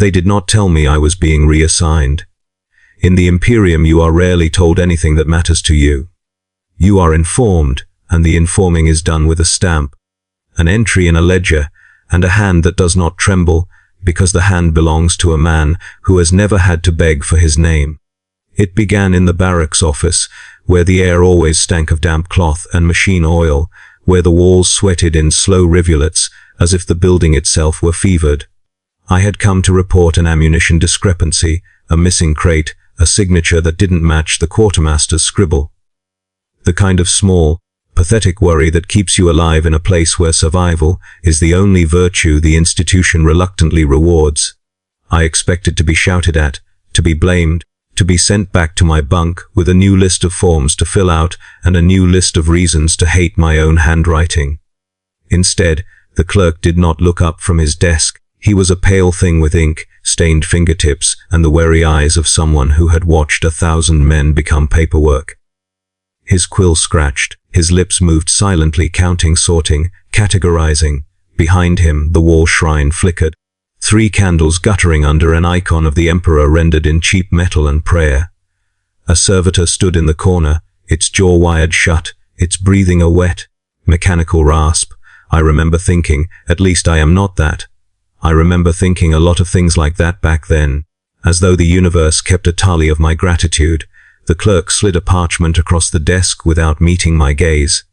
They did not tell me I was being reassigned. In the Imperium you are rarely told anything that matters to you. You are informed, and the informing is done with a stamp, an entry in a ledger, and a hand that does not tremble, because the hand belongs to a man who has never had to beg for his name. It began in the barracks office, where the air always stank of damp cloth and machine oil, where the walls sweated in slow rivulets, as if the building itself were fevered. I had come to report an ammunition discrepancy, a missing crate, a signature that didn't match the quartermaster's scribble. The kind of small, pathetic worry that keeps you alive in a place where survival is the only virtue the institution reluctantly rewards. I expected to be shouted at, to be blamed, to be sent back to my bunk with a new list of forms to fill out and a new list of reasons to hate my own handwriting. Instead, the clerk did not look up from his desk. He was a pale thing with ink, stained fingertips, and the wary eyes of someone who had watched 1,000 men become paperwork. His quill scratched, his lips moved silently, counting, sorting, categorizing. Behind him, the wall shrine flickered. 3 candles guttering under an icon of the Emperor rendered in cheap metal and prayer. A servitor stood in the corner, its jaw wired shut, its breathing a wet, mechanical rasp. I remember thinking, at least I am not that. I remember thinking a lot of things like that back then, as though the universe kept a tally of my gratitude. The clerk slid a parchment across the desk without meeting my gaze.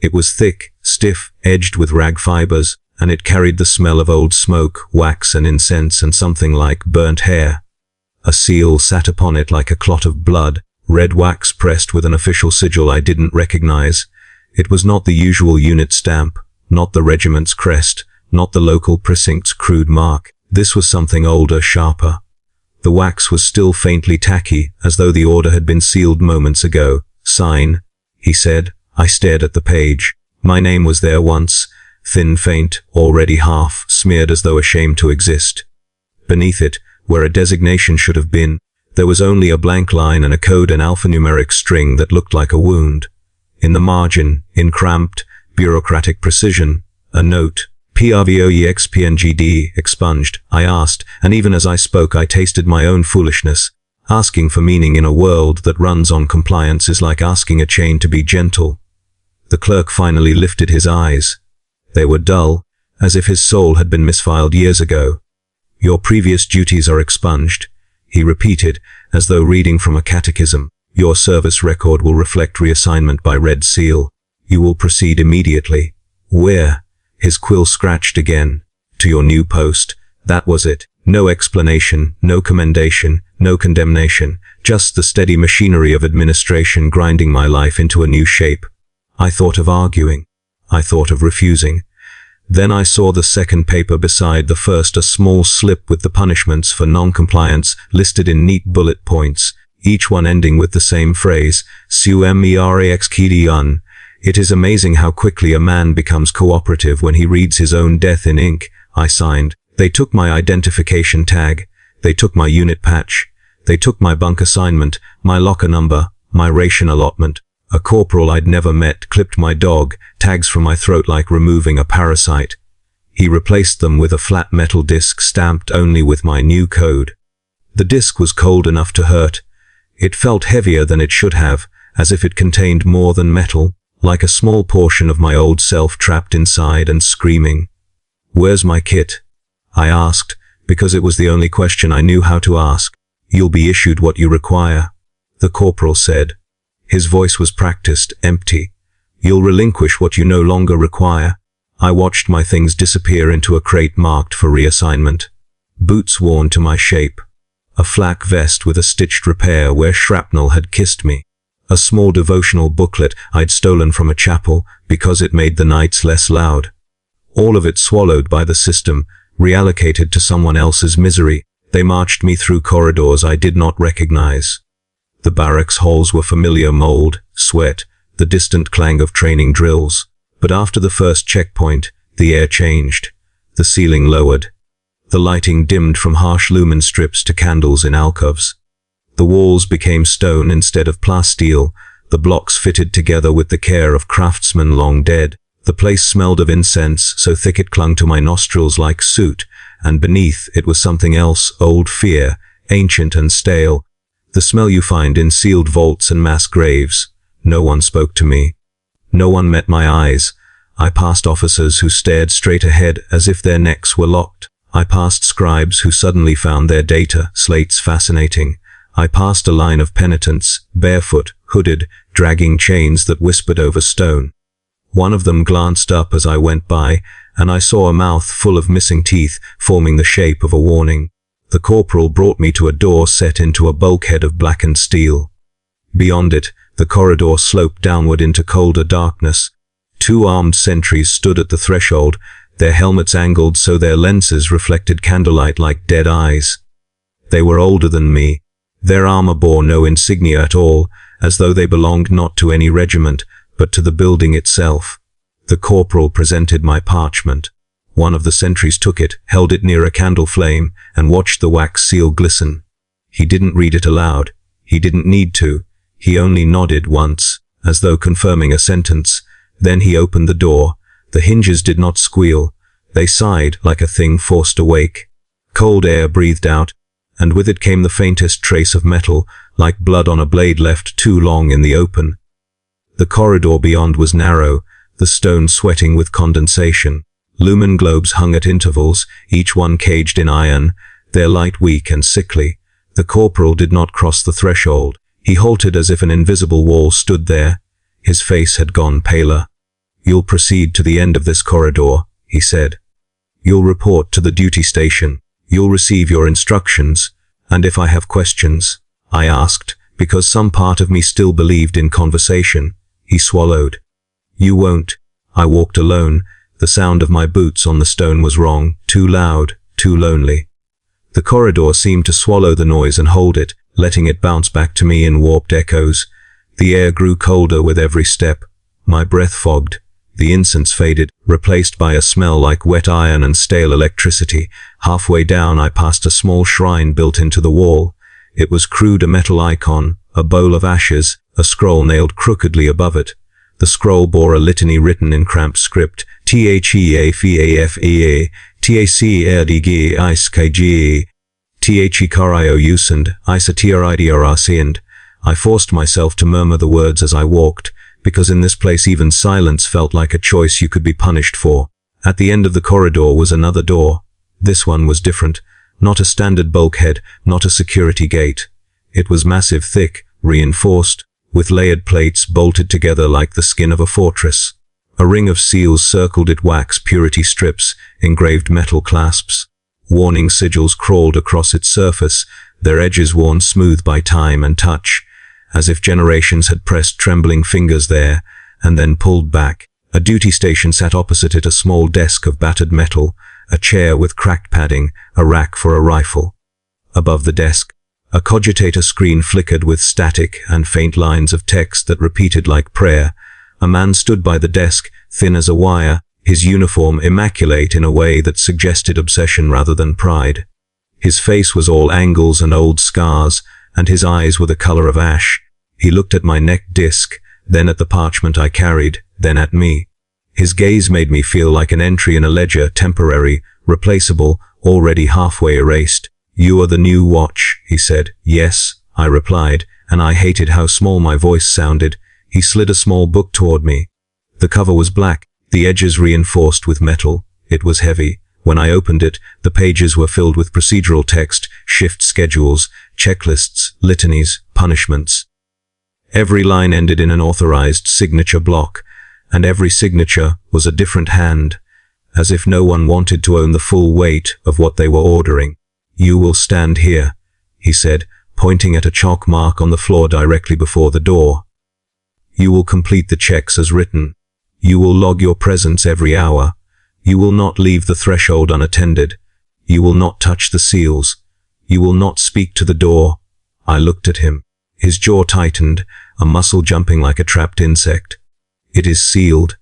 It was thick, stiff, edged with rag fibers, and it carried the smell of old smoke, wax and incense and something like burnt hair. A seal sat upon it like a clot of blood, red wax pressed with an official sigil I didn't recognize. It was not the usual unit stamp, not the regiment's crest, not the local precinct's crude mark. This was something older, sharper. The wax was still faintly tacky, as though the order had been sealed moments ago. "Sign," he said. I stared at the page. My name was there once, thin, faint, already half smeared as though ashamed to exist. Beneath it, where a designation should have been, there was only a blank line and a code, an alphanumeric string that looked like a wound. In the margin, in cramped, bureaucratic precision, a note. PRVOEXPNGD, expunged, I asked, and even as I spoke I tasted my own foolishness. Asking for meaning in a world that runs on compliance is like asking a chain to be gentle. The clerk finally lifted his eyes. They were dull, as if his soul had been misfiled years ago. "Your previous duties are expunged," he repeated, as though reading from a catechism. "Your service record will reflect reassignment by red seal. You will proceed immediately." "Where?" His quill scratched again. "To your new post." That was it. No explanation, no commendation, no condemnation, just the steady machinery of administration grinding my life into a new shape. I thought of arguing. I thought of refusing. Then I saw the second paper beside the first, a small slip with the punishments for non-compliance listed in neat bullet points, each one ending with the same phrase, "Sumerexkdiun." It is amazing how quickly a man becomes cooperative when he reads his own death in ink. I signed. They took my identification tag. They took my unit patch. They took my bunk assignment, my locker number, my ration allotment. A corporal I'd never met clipped my dog, tags from my throat like removing a parasite. He replaced them with a flat metal disc stamped only with my new code. The disc was cold enough to hurt. It felt heavier than it should have, as if it contained more than metal. Like a small portion of my old self trapped inside and screaming. "Where's my kit?" I asked, because it was the only question I knew how to ask. "You'll be issued what you require," the corporal said. His voice was practiced, empty. "You'll relinquish what you no longer require." I watched my things disappear into a crate marked for reassignment. Boots worn to my shape. A flak vest with a stitched repair where shrapnel had kissed me. A small devotional booklet I'd stolen from a chapel because it made the nights less loud. All of it swallowed by the system, reallocated to someone else's misery. They marched me through corridors I did not recognize. The barracks halls were familiar: mold, sweat, the distant clang of training drills. But after the first checkpoint, the air changed. The ceiling lowered. The lighting dimmed from harsh lumen strips to candles in alcoves. The walls became stone instead of plasteel, the blocks fitted together with the care of craftsmen long dead. The place smelled of incense, so thick it clung to my nostrils like soot, and beneath it was something else, old fear, ancient and stale, the smell you find in sealed vaults and mass graves. No one spoke to me. No one met my eyes. I passed officers who stared straight ahead as if their necks were locked. I passed scribes who suddenly found their data slates fascinating. I passed a line of penitents, barefoot, hooded, dragging chains that whispered over stone. One of them glanced up as I went by, and I saw a mouth full of missing teeth forming the shape of a warning. The corporal brought me to a door set into a bulkhead of blackened steel. Beyond it, the corridor sloped downward into colder darkness. 2 armed sentries stood at the threshold, their helmets angled so their lenses reflected candlelight like dead eyes. They were older than me. Their armor bore no insignia at all, as though they belonged not to any regiment, but to the building itself. The corporal presented my parchment. One of the sentries took it, held it near a candle flame, and watched the wax seal glisten. He didn't read it aloud. He didn't need to. He only nodded once, as though confirming a sentence. Then he opened the door. The hinges did not squeal. They sighed like a thing forced awake. Cold air breathed out, and with it came the faintest trace of metal, like blood on a blade left too long in the open. The corridor beyond was narrow, the stone sweating with condensation. Lumen globes hung at intervals, each one caged in iron, their light weak and sickly. The corporal did not cross the threshold. He halted as if an invisible wall stood there. His face had gone paler. "You'll proceed to the end of this corridor," he said. "You'll report to the duty station. You'll receive your instructions. And if I have questions?" I asked, because some part of me still believed in conversation. He swallowed. "You won't." I walked alone. The sound of my boots on the stone was wrong, too loud, too lonely. The corridor seemed to swallow the noise and hold it, letting it bounce back to me in warped echoes. The air grew colder with every step. My breath fogged. The incense faded, replaced by a smell like wet iron and stale electricity. Halfway down I passed a small shrine built into the wall. It was crude, a metal icon, a bowl of ashes, a scroll nailed crookedly above it. The scroll bore a litany written in cramped script. THEAFEA, TACRDG, ISKG, THEKRIOUSAND, ISATRIDRACIAND. I forced myself to murmur the words as I walked, because in this place even silence felt like a choice you could be punished for. At the end of the corridor was another door. This one was different. Not a standard bulkhead, not a security gate. It was massive, thick, reinforced, with layered plates bolted together like the skin of a fortress. A ring of seals circled it, wax purity strips, engraved metal clasps. Warning sigils crawled across its surface, their edges worn smooth by time and touch, as if generations had pressed trembling fingers there, and then pulled back. A duty station sat opposite it, a small desk of battered metal, a chair with cracked padding, a rack for a rifle. Above the desk, a cogitator screen flickered with static and faint lines of text that repeated like prayer. A man stood by the desk, thin as a wire, his uniform immaculate in a way that suggested obsession rather than pride. His face was all angles and old scars, and his eyes were the color of ash. He looked at my neck disc, then at the parchment I carried, then at me. His gaze made me feel like an entry in a ledger, temporary, replaceable, already halfway erased. "You are the new watch," he said. "Yes," I replied, and I hated how small my voice sounded. He slid a small book toward me. The cover was black, the edges reinforced with metal. It was heavy. When I opened it, the pages were filled with procedural text, shift schedules, checklists, litanies, punishments. Every line ended in an authorized signature block, and every signature was a different hand, as if no one wanted to own the full weight of what they were ordering. "You will stand here," he said, pointing at a chalk mark on the floor directly before the door. "You will complete the checks as written. You will log your presence every hour. You will not leave the threshold unattended. You will not touch the seals. You will not speak to the door." I looked at him. His jaw tightened, a muscle jumping like a trapped insect. "It is sealed."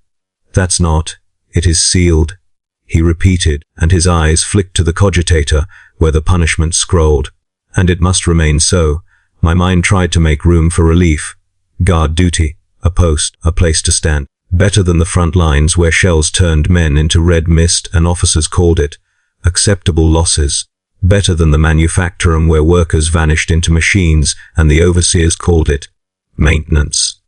"That's not. It is sealed," he repeated, and his eyes flicked to the cogitator, where the punishment scrolled. "And it must remain so." My mind tried to make room for relief. Guard duty. A post, a place to stand. Better than the front lines where shells turned men into red mist and officers called it acceptable losses, better than the manufactorum where workers vanished into machines and the overseers called it maintenance.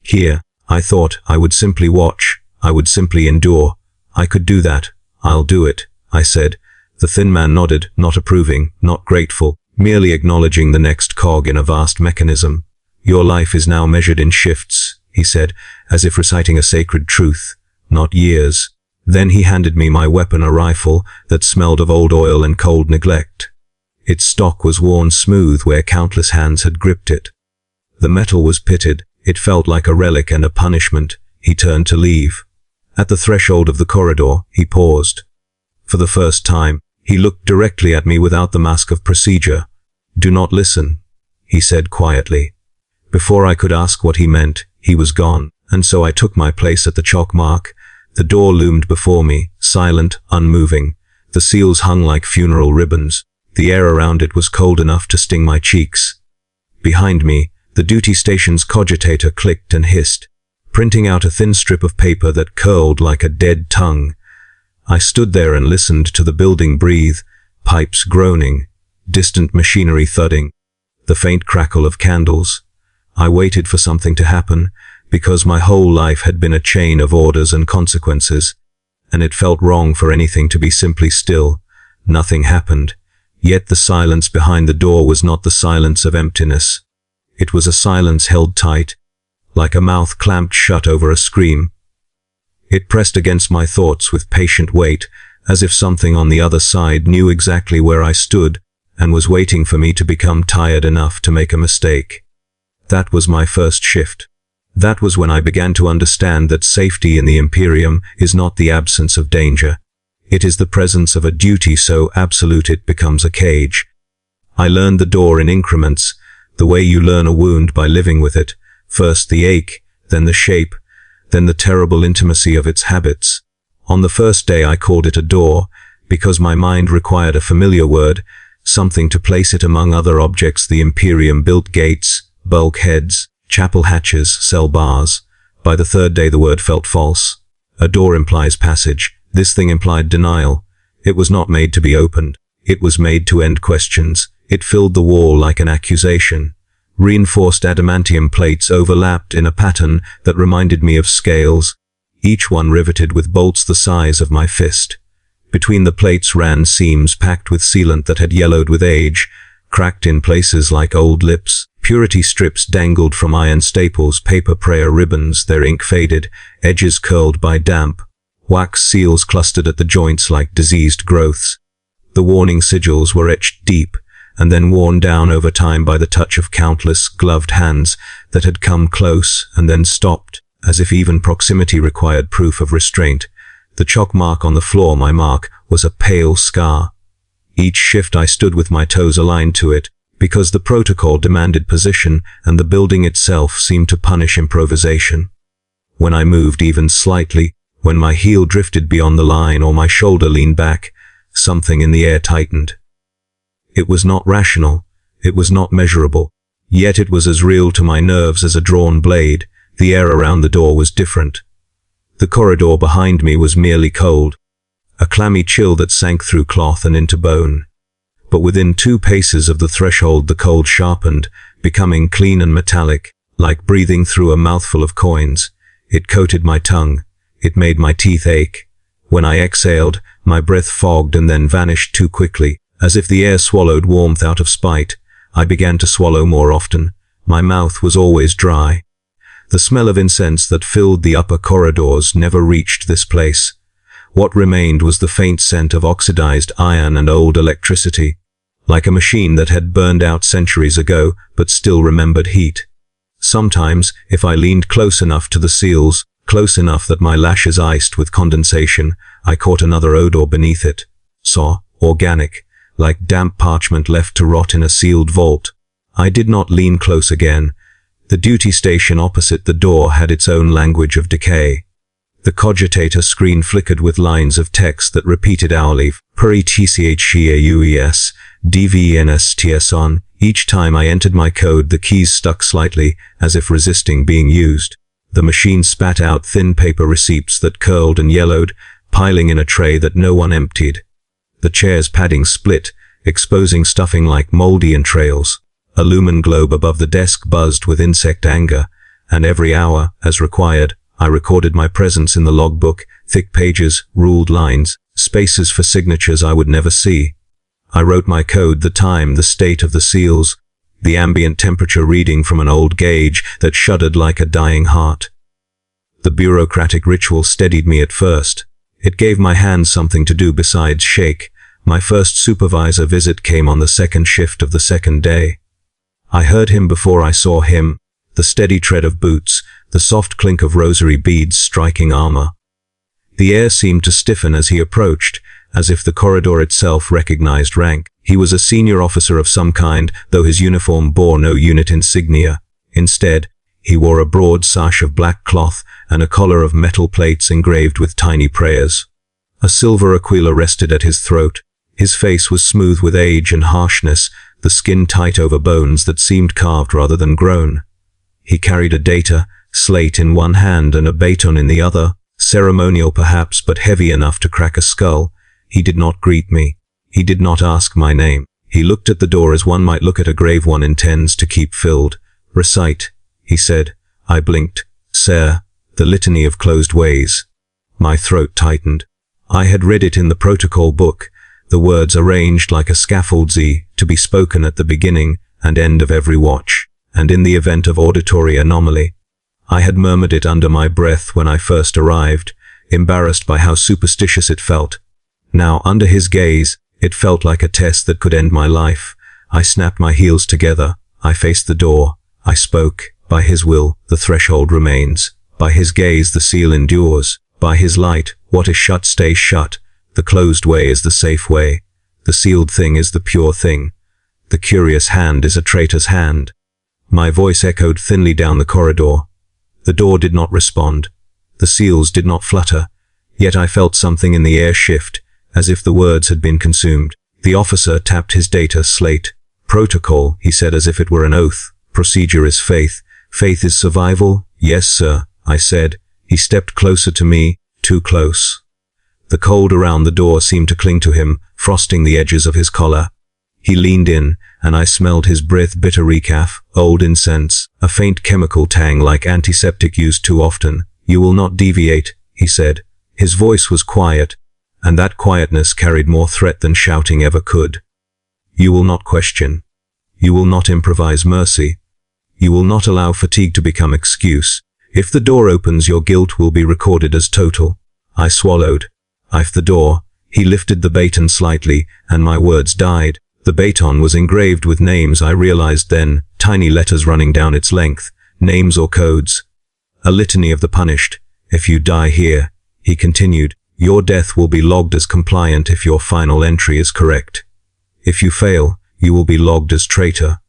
Here, I thought, I would simply watch, I would simply endure. I could do that. I'll do it, I said. The thin man nodded, not approving, not grateful, merely acknowledging the next cog in a vast mechanism. Your life is now measured in shifts, he said, as if reciting a sacred truth, not years. Then he handed me my weapon, a rifle that smelled of old oil and cold neglect. Its stock was worn smooth where countless hands had gripped it. The metal was pitted. It felt like a relic and a punishment. He turned to leave. At the threshold of the corridor, he paused. For the first time, he looked directly at me without the mask of procedure. "Do not listen," he said quietly. Before I could ask what he meant, he was gone, and so I took my place at the chalk mark. The door loomed before me, silent, unmoving. The seals hung like funeral ribbons. The air around it was cold enough to sting my cheeks. Behind me, the duty station's cogitator clicked and hissed, printing out a thin strip of paper that curled like a dead tongue. I stood there and listened to the building breathe, pipes groaning, distant machinery thudding, the faint crackle of candles. I waited for something to happen, because my whole life had been a chain of orders and consequences, and it felt wrong for anything to be simply still. Nothing happened, yet the silence behind the door was not the silence of emptiness. It was a silence held tight, like a mouth clamped shut over a scream. It pressed against my thoughts with patient weight, as if something on the other side knew exactly where I stood and was waiting for me to become tired enough to make a mistake. That was my first shift. That was when I began to understand that safety in the Imperium is not the absence of danger. It is the presence of a duty so absolute it becomes a cage. I learned the door in increments, the way you learn a wound by living with it. First the ache, then the shape, then the terrible intimacy of its habits. On the first day I called it a door, because my mind required a familiar word, something to place it among other objects. The Imperium built gates, bulkheads, chapel hatches, cell bars. By the third day the word felt false. A door implies passage. This thing implied denial. It was not made to be opened. It was made to end questions. It filled the wall like an accusation. Reinforced adamantium plates overlapped in a pattern that reminded me of scales, each one riveted with bolts the size of my fist. Between the plates ran seams packed with sealant that had yellowed with age, cracked in places like old lips. Purity strips dangled from iron staples, paper prayer ribbons, their ink faded, edges curled by damp. Wax seals clustered at the joints like diseased growths. The warning sigils were etched deep, and then worn down over time by the touch of countless gloved hands that had come close and then stopped, as if even proximity required proof of restraint. The chalk mark on the floor, my mark, was a pale scar. Each shift I stood with my toes aligned to it, because the protocol demanded position and the building itself seemed to punish improvisation. When I moved even slightly, when my heel drifted beyond the line or my shoulder leaned back, something in the air tightened. It was not rational, it was not measurable, yet it was as real to my nerves as a drawn blade. The air around the door was different. The corridor behind me was merely cold, a clammy chill that sank through cloth and into bone. But within 2 paces of the threshold the cold sharpened, becoming clean and metallic, like breathing through a mouthful of coins. It coated my tongue. It made my teeth ache. When I exhaled, my breath fogged and then vanished too quickly, as if the air swallowed warmth out of spite. I began to swallow more often. My mouth was always dry. The smell of incense that filled the upper corridors never reached this place. What remained was the faint scent of oxidized iron and old electricity, like a machine that had burned out centuries ago but still remembered heat. Sometimes, if I leaned close enough to the seals, close enough that my lashes iced with condensation, I caught another odor beneath it. Saw, organic, like damp parchment left to rot in a sealed vault. I did not lean close again. The duty station opposite the door had its own language of decay. The cogitator screen flickered with lines of text that repeated hourly, "Puri tchaues, dvnsts on." Each time I entered my code, the keys stuck slightly, as if resisting being used. The machine spat out thin paper receipts that curled and yellowed, piling in a tray that no one emptied. The chair's padding split, exposing stuffing like moldy entrails. A lumen globe above the desk buzzed with insect anger, and every hour, as required, I recorded my presence in the logbook, thick pages, ruled lines, spaces for signatures I would never see. I wrote my code, the time, the state of the seals, the ambient temperature reading from an old gauge that shuddered like a dying heart. The bureaucratic ritual steadied me at first. It gave my hands something to do besides shake. My first supervisor visit came on the second shift of the second day. I heard him before I saw him, the steady tread of boots, the soft clink of rosary beads striking armor. The air seemed to stiffen as he approached, as if the corridor itself recognized rank. He was a senior officer of some kind, though his uniform bore no unit insignia. Instead, he wore a broad sash of black cloth and a collar of metal plates engraved with tiny prayers. A silver aquila rested at his throat. His face was smooth with age and harshness, the skin tight over bones that seemed carved rather than grown. He carried a data slate in one hand and a baton in the other, ceremonial perhaps, but heavy enough to crack a skull. He did not greet me. He did not ask my name. He looked at the door as one might look at a grave one intends to keep filled. "Recite," he said. I blinked. "Sir, the litany of closed ways." My throat tightened. I had read it in the protocol book, the words arranged like a scaffold Z, to be spoken at the beginning and end of every watch, and in the event of auditory anomaly. I had murmured it under my breath when I first arrived, embarrassed by how superstitious it felt. Now, under his gaze, it felt like a test that could end my life. I snapped my heels together. I faced the door. I spoke. By his will, the threshold remains. By his gaze, the seal endures. By his light, what is shut stays shut. The closed way is the safe way. The sealed thing is the pure thing. The curious hand is a traitor's hand. My voice echoed thinly down the corridor. The door did not respond. The seals did not flutter. Yet I felt something in the air shift, as if the words had been consumed. The officer tapped his data slate. "Protocol," he said as if it were an oath. "Procedure is faith. Faith is survival." "Yes, sir," I said. He stepped closer to me, too close. The cold around the door seemed to cling to him, frosting the edges of his collar. He leaned in, and I smelled his breath, bitter recaf, old incense, a faint chemical tang like antiseptic used too often. "You will not deviate," he said. His voice was quiet, and that quietness carried more threat than shouting ever could. "You will not question. You will not improvise mercy. You will not allow fatigue to become excuse. If the door opens, your guilt will be recorded as total." I swallowed. If the door, he lifted the baton slightly, and my words died. The baton was engraved with names, I realized then, tiny letters running down its length, names or codes. A litany of the punished. "If you die here," he continued, "your death will be logged as compliant if your final entry is correct. If you fail, you will be logged as traitor."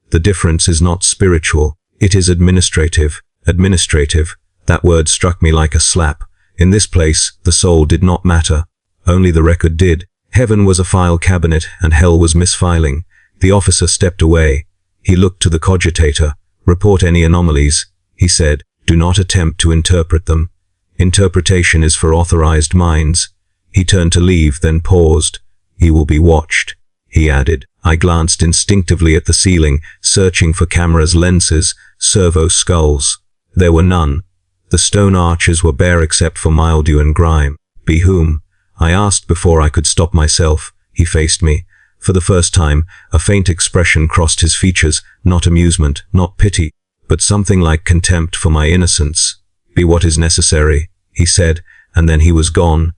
The difference is not spiritual, it is administrative. Administrative. That word struck me like a slap. In this place, the soul did not matter. Only the record did. Heaven was a file cabinet, and hell was misfiling. The officer stepped away. He looked to the cogitator. "Report any anomalies," he said. "Do not attempt to interpret them. Interpretation is for authorized minds." He turned to leave, then paused. "He will be watched," he added. I glanced instinctively at the ceiling, searching for cameras, lenses, servo skulls. There were none. The stone arches were bare except for mildew and grime. "Be whom?" I asked before I could stop myself. He faced me. For the first time, a faint expression crossed his features, not amusement, not pity, but something like contempt for my innocence. "Be what is necessary," he said, and then he was gone.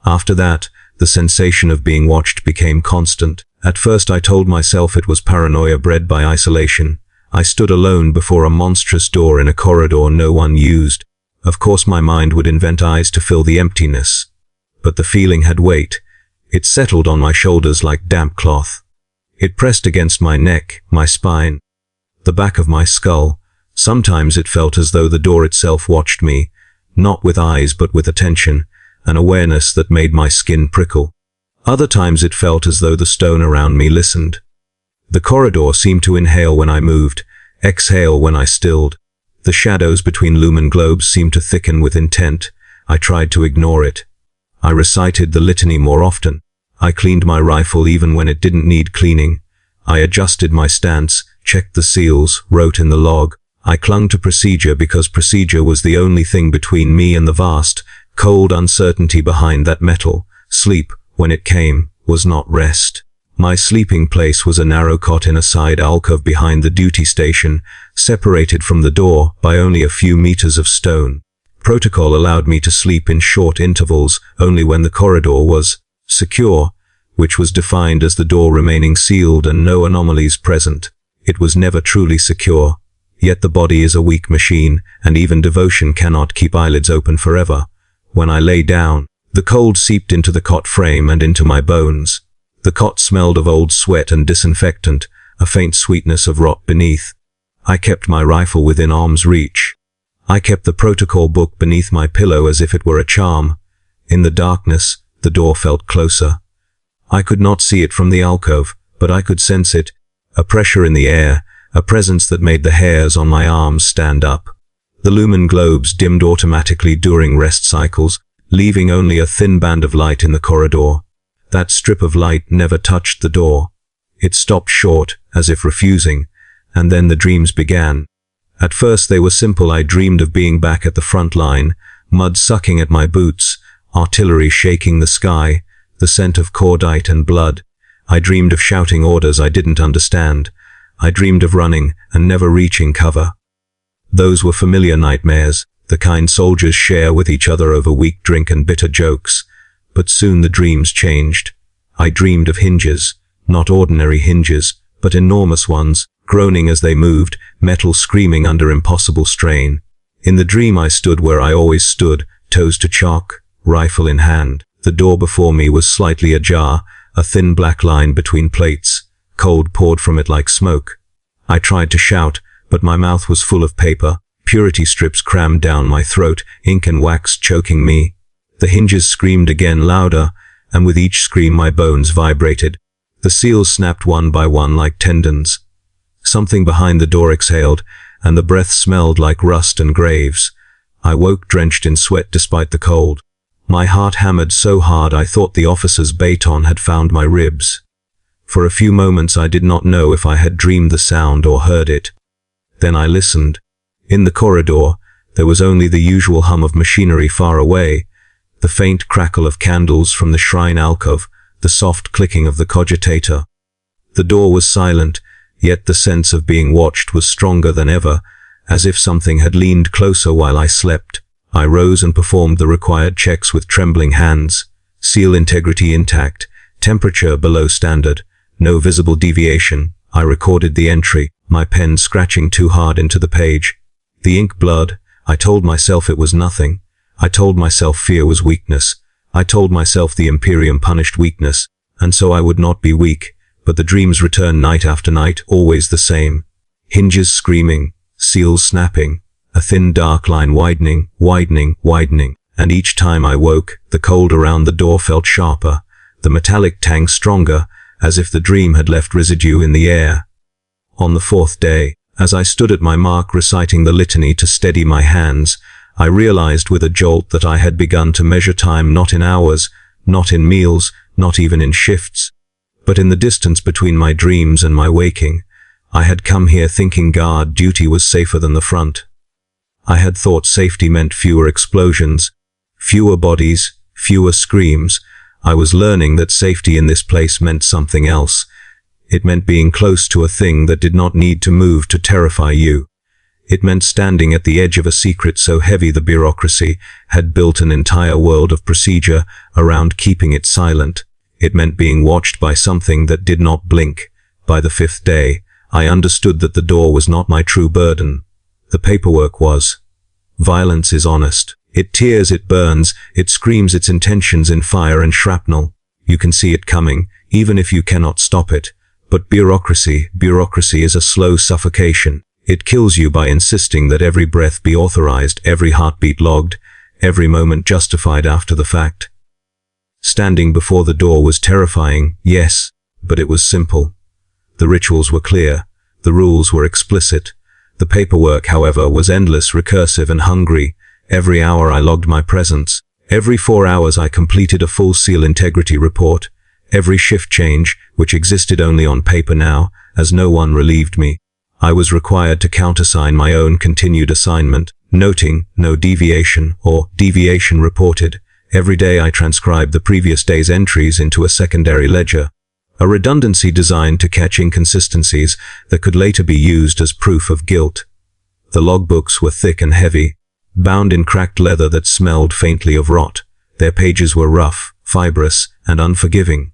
After that, the sensation of being watched became constant. At first I told myself it was paranoia bred by isolation. I stood alone before a monstrous door in a corridor no one used. Of course my mind would invent eyes to fill the emptiness. But the feeling had weight. It settled on my shoulders like damp cloth. It pressed against my neck, my spine, the back of my skull. Sometimes it felt as though the door itself watched me, not with eyes but with attention, an awareness that made my skin prickle. Other times it felt as though the stone around me listened. The corridor seemed to inhale when I moved, exhale when I stilled. The shadows between lumen globes seemed to thicken with intent. I tried to ignore it. I recited the litany more often. I cleaned my rifle even when it didn't need cleaning. I adjusted my stance, checked the seals, wrote in the log. I clung to procedure because procedure was the only thing between me and the vast, cold uncertainty behind that metal. Sleep, when it came, was not rest. My sleeping place was a narrow cot in a side alcove behind the duty station, separated from the door by only a few meters of stone. Protocol allowed me to sleep in short intervals only when the corridor was secure, which was defined as the door remaining sealed and no anomalies present. It was never truly secure. Yet the body is a weak machine, and even devotion cannot keep eyelids open forever. When I lay down, the cold seeped into the cot frame and into my bones. The cot smelled of old sweat and disinfectant, a faint sweetness of rot beneath. I kept my rifle within arm's reach. I kept the protocol book beneath my pillow as if it were a charm. In the darkness, the door felt closer. I could not see it from the alcove, but I could sense it, a pressure in the air, a presence that made the hairs on my arms stand up. The lumen globes dimmed automatically during rest cycles, leaving only a thin band of light in the corridor. That strip of light never touched the door. It stopped short, as if refusing, and then the dreams began. At first they were simple. I dreamed of being back at the front line, mud sucking at my boots, artillery shaking the sky, the scent of cordite and blood. I dreamed of shouting orders I didn't understand. I dreamed of running and never reaching cover. Those were familiar nightmares, the kind soldiers share with each other over weak drink and bitter jokes. But soon the dreams changed. I dreamed of hinges, not ordinary hinges, but enormous ones, groaning as they moved, metal screaming under impossible strain. In the dream I stood where I always stood, toes to chalk, rifle in hand. The door before me was slightly ajar, a thin black line between plates. Cold poured from it like smoke. I tried to shout, but my mouth was full of paper, purity strips crammed down my throat, ink and wax choking me. The hinges screamed again louder, and with each scream my bones vibrated. The seals snapped one by one like tendons. Something behind the door exhaled, and the breath smelled like rust and graves. I woke drenched in sweat despite the cold. My heart hammered so hard I thought the officer's baton had found my ribs. For a few moments I did not know if I had dreamed the sound or heard it. Then I listened. In the corridor, there was only the usual hum of machinery far away, the faint crackle of candles from the shrine alcove, the soft clicking of the cogitator. The door was silent, yet the sense of being watched was stronger than ever, as if something had leaned closer while I slept. I rose and performed the required checks with trembling hands. Seal integrity intact, temperature below standard, no visible deviation. I recorded the entry, my pen scratching too hard into the page. The ink blurred. I told myself it was nothing. I told myself fear was weakness. I told myself the Imperium punished weakness, and so I would not be weak, but the dreams returned night after night, always the same. Hinges screaming, seals snapping, a thin dark line widening, widening, and each time I woke, the cold around the door felt sharper, the metallic tang stronger, as if the dream had left residue in the air. On the fourth day, as I stood at my mark reciting the litany to steady my hands, I realized with a jolt that I had begun to measure time not in hours, not in meals, not even in shifts, but in the distance between my dreams and my waking. I had come here thinking guard duty was safer than the front. I had thought safety meant fewer explosions, fewer bodies, fewer screams. I was learning that safety in this place meant something else. It meant being close to a thing that did not need to move to terrify you. It meant standing at the edge of a secret so heavy the bureaucracy had built an entire world of procedure around keeping it silent. It meant being watched by something that did not blink. By the fifth day, I understood that the door was not my true burden. The paperwork was. Violence is honest. It tears, it burns, it screams its intentions in fire and shrapnel. You can see it coming, even if you cannot stop it. But bureaucracy is a slow suffocation. It kills you by insisting that every breath be authorized, every heartbeat logged, every moment justified after the fact. Standing before the door was terrifying, yes, but it was simple. The rituals were clear, the rules were explicit. The paperwork, however, was endless, recursive and hungry. Every hour I logged my presence. Every 4 hours I completed a full SEAL integrity report. Every shift change, which existed only on paper now, as no one relieved me. I was required to countersign my own continued assignment, noting no deviation or deviation reported. Every day I transcribed the previous day's entries into a secondary ledger, a redundancy designed to catch inconsistencies that could later be used as proof of guilt. The logbooks were thick and heavy, bound in cracked leather that smelled faintly of rot. Their pages were rough, fibrous, and unforgiving.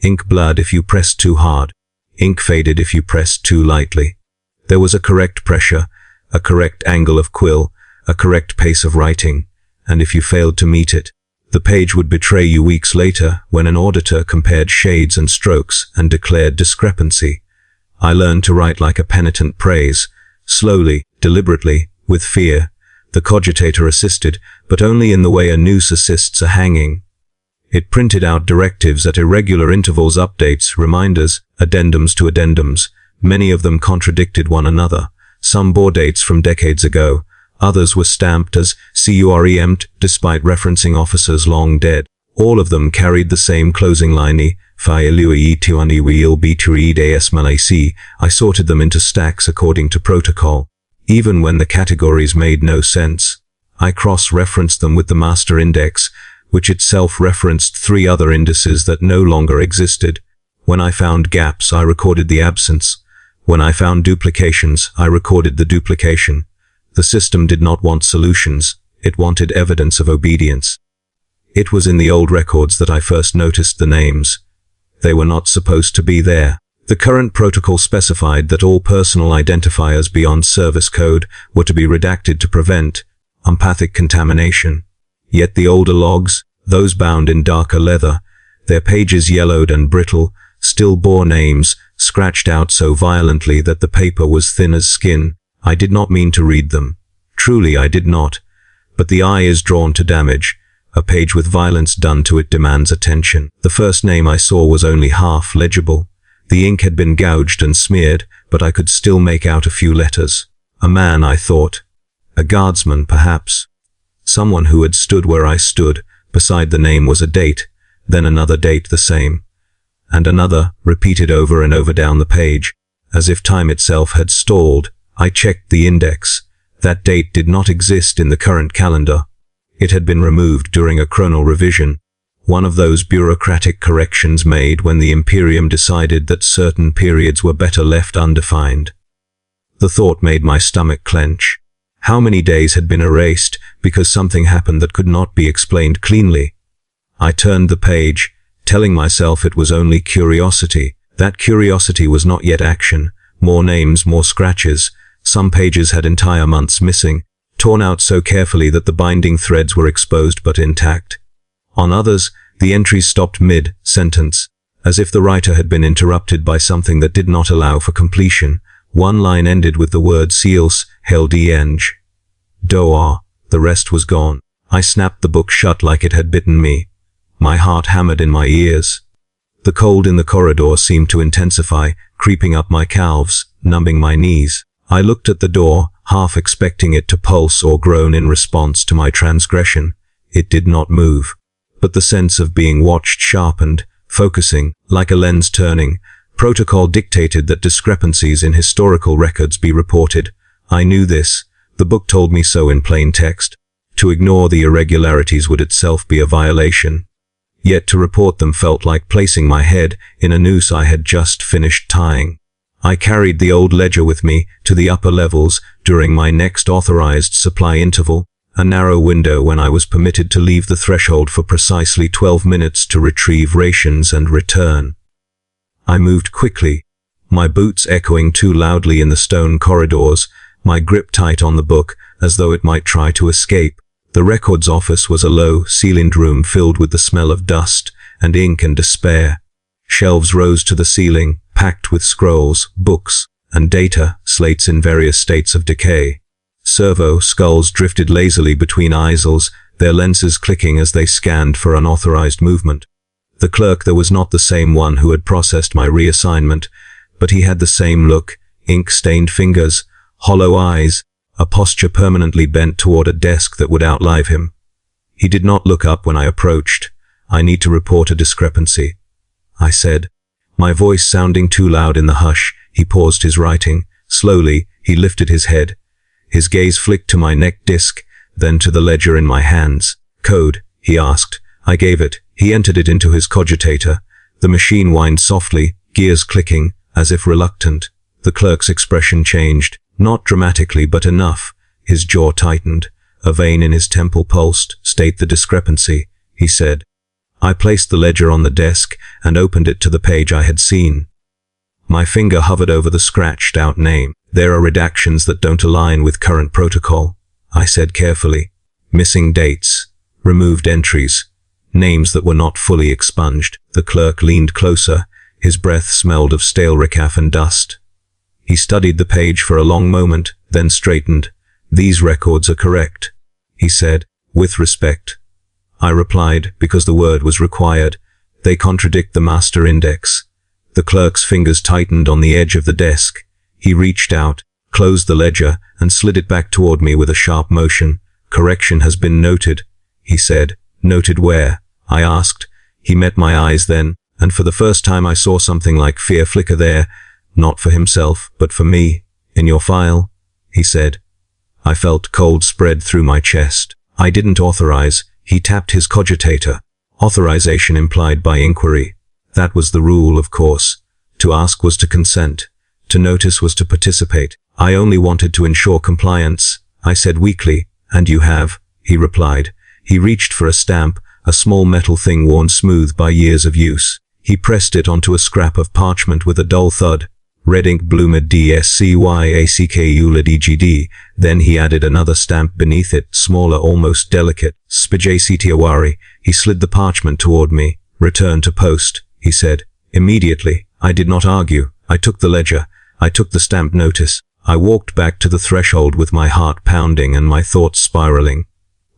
Ink blurred if you pressed too hard. Ink faded if you pressed too lightly. There was a correct pressure, a correct angle of quill, a correct pace of writing, and if you failed to meet it, the page would betray you weeks later when an auditor compared shades and strokes and declared discrepancy. I learned to write like a penitent prays, slowly, deliberately, with fear. The cogitator assisted, but only in the way a noose assists a hanging. It printed out directives at irregular intervals, updates, reminders, addendums to addendums. Many of them contradicted one another. Some bore dates from decades ago. Others were stamped as CUREMT despite referencing officers long dead. All of them carried the same closing line, I sorted them into stacks according to protocol. Even when the categories made no sense, I cross-referenced them with the master index, which itself referenced 3 other indices that no longer existed. When I found gaps, I recorded the absence. When I found duplications, I recorded the duplication. The system did not want solutions, it wanted evidence of obedience. It was in the old records that I first noticed the names. They were not supposed to be there. The current protocol specified that all personal identifiers beyond service code were to be redacted to prevent empathic contamination. Yet the older logs, those bound in darker leather, their pages yellowed and brittle, still bore names, scratched out so violently that the paper was thin as skin. I did not mean to read them. Truly I did not. But the eye is drawn to damage. A page with violence done to it demands attention. The first name I saw was only half legible. The ink had been gouged and smeared, but I could still make out a few letters. A man, I thought. A guardsman, perhaps. Someone who had stood where I stood. Beside the name was a date, then another date the same, and another, repeated over and over down the page, as if time itself had stalled. I checked the index. That date did not exist in the current calendar. It had been removed during a chronal revision, one of those bureaucratic corrections made when the Imperium decided that certain periods were better left undefined. The thought made my stomach clench. How many days had been erased because something happened that could not be explained cleanly? I turned the page, telling myself it was only curiosity. That curiosity was not yet action. More names, more scratches. Some pages had entire months missing, torn out so carefully that the binding threads were exposed but intact. On others, the entries stopped mid-sentence, as if the writer had been interrupted by something that did not allow for completion. One line ended with the word seals, held eng. Doar. The rest was gone. I snapped the book shut like it had bitten me. My heart hammered in my ears. The cold in the corridor seemed to intensify, creeping up my calves, numbing my knees. I looked at the door, half expecting it to pulse or groan in response to my transgression. It did not move. But the sense of being watched sharpened, focusing, like a lens turning. Protocol dictated that discrepancies in historical records be reported. I knew this. The book told me so in plain text. To ignore the irregularities would itself be a violation. Yet to report them felt like placing my head in a noose I had just finished tying. I carried the old ledger with me to the upper levels during my next authorized supply interval, a narrow window when I was permitted to leave the threshold for precisely 12 minutes to retrieve rations and return. I moved quickly, my boots echoing too loudly in the stone corridors, my grip tight on the book as though it might try to escape. The records office was a low, ceilinged room filled with the smell of dust and ink and despair. Shelves rose to the ceiling, packed with scrolls, books, and data, slates in various states of decay. Servo skulls drifted lazily between easels, their lenses clicking as they scanned for unauthorized movement. The clerk there was not the same one who had processed my reassignment, but he had the same look, ink-stained fingers, hollow eyes, a posture permanently bent toward a desk that would outlive him. He did not look up when I approached. I need to report a discrepancy. I said. My voice sounding too loud in the hush, he paused his writing. Slowly, he lifted his head. His gaze flicked to my neck disc, then to the ledger in my hands. Code, he asked. I gave it. He entered it into his cogitator. The machine whined softly, gears clicking, as if reluctant. The clerk's expression changed, not dramatically but enough. His jaw tightened. A vein in his temple pulsed. State the discrepancy, he said. I placed the ledger on the desk and opened it to the page I had seen. My finger hovered over the scratched-out name. There are redactions that don't align with current protocol, I said carefully. Missing dates, removed entries, names that were not fully expunged. The clerk leaned closer. His breath smelled of stale recaf and dust. He studied the page for a long moment, then straightened. These records are correct, he said, with respect. I replied, because the word was required. They contradict the master index. The clerk's fingers tightened on the edge of the desk. He reached out, closed the ledger, and slid it back toward me with a sharp motion. Correction has been noted, he said. Noted where? I asked. He met my eyes then, and for the first time I saw something like fear flicker there. Not for himself, but for me. In your file, he said. I felt cold spread through my chest. I didn't authorize. He tapped his cogitator. Authorization implied by inquiry. That was the rule, of course. To ask was to consent. To notice was to participate. I only wanted to ensure compliance, I said weakly. And you have, he replied. He reached for a stamp, a small metal thing worn smooth by years of use. He pressed it onto a scrap of parchment with a dull thud. Red ink bloomed DSCYACKULADGD. Then he added another stamp beneath it, smaller, almost delicate. Spajacitiawari. He slid the parchment toward me. Return to post, he said. Immediately. I did not argue. I took the ledger. I took the stamp notice. I walked back to the threshold with my heart pounding and my thoughts spiraling.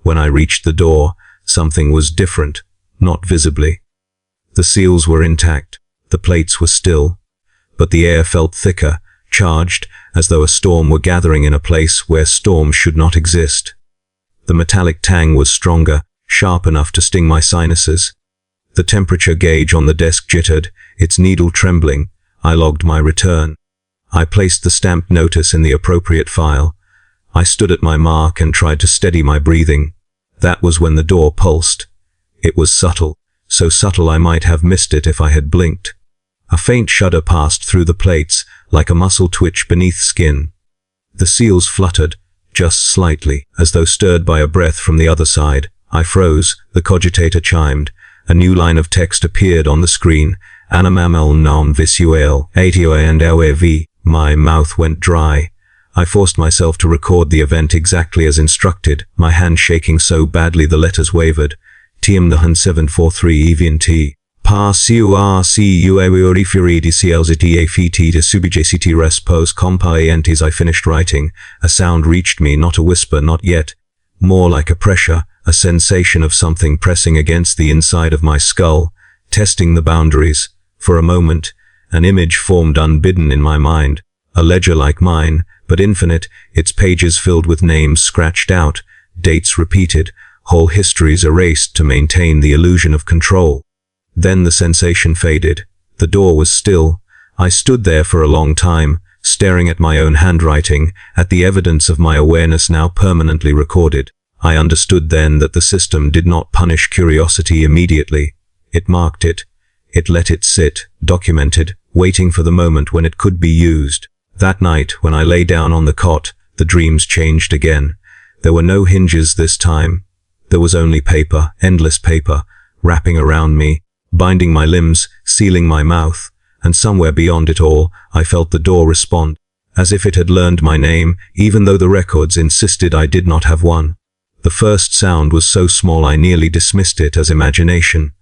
When I reached the door, something was different, not visibly. The seals were intact. The plates were still. But the air felt thicker, charged, as though a storm were gathering in a place where storms should not exist. The metallic tang was stronger, sharp enough to sting my sinuses. The temperature gauge on the desk jittered, its needle trembling. I logged my return. I placed the stamped notice in the appropriate file. I stood at my mark and tried to steady my breathing. That was when the door pulsed. It was subtle, so subtle I might have missed it if I had blinked. A faint shudder passed through the plates, like a muscle twitch beneath skin. The seals fluttered, just slightly, as though stirred by a breath from the other side. I froze. The cogitator chimed. A new line of text appeared on the screen. Animamel non visual, ATO and LAV. My mouth went dry. I forced myself to record the event exactly as instructed, my hand shaking so badly the letters wavered. TM the Hun 743 EVNT. Pa CURCUAWORI Furidi CLZTA FT to SUBIJCT Respos Compa Ents. I finished writing. A sound reached me, not a whisper, not yet. More like a pressure, a sensation of something pressing against the inside of my skull, testing the boundaries. For a moment, an image formed unbidden in my mind. A ledger like mine, but infinite, its pages filled with names scratched out, dates repeated, whole histories erased to maintain the illusion of control. Then the sensation faded. The door was still. I stood there for a long time, staring at my own handwriting, at the evidence of my awareness now permanently recorded. I understood then that the system did not punish curiosity immediately. It marked it. It let it sit, documented, waiting for the moment when it could be used. That night, when I lay down on the cot, the dreams changed again. There were no hinges this time. There was only paper, endless paper, wrapping around me, binding my limbs, sealing my mouth, and somewhere beyond it all, I felt the door respond, as if it had learned my name, even though the records insisted I did not have one. The first sound was so small I nearly dismissed it as imagination.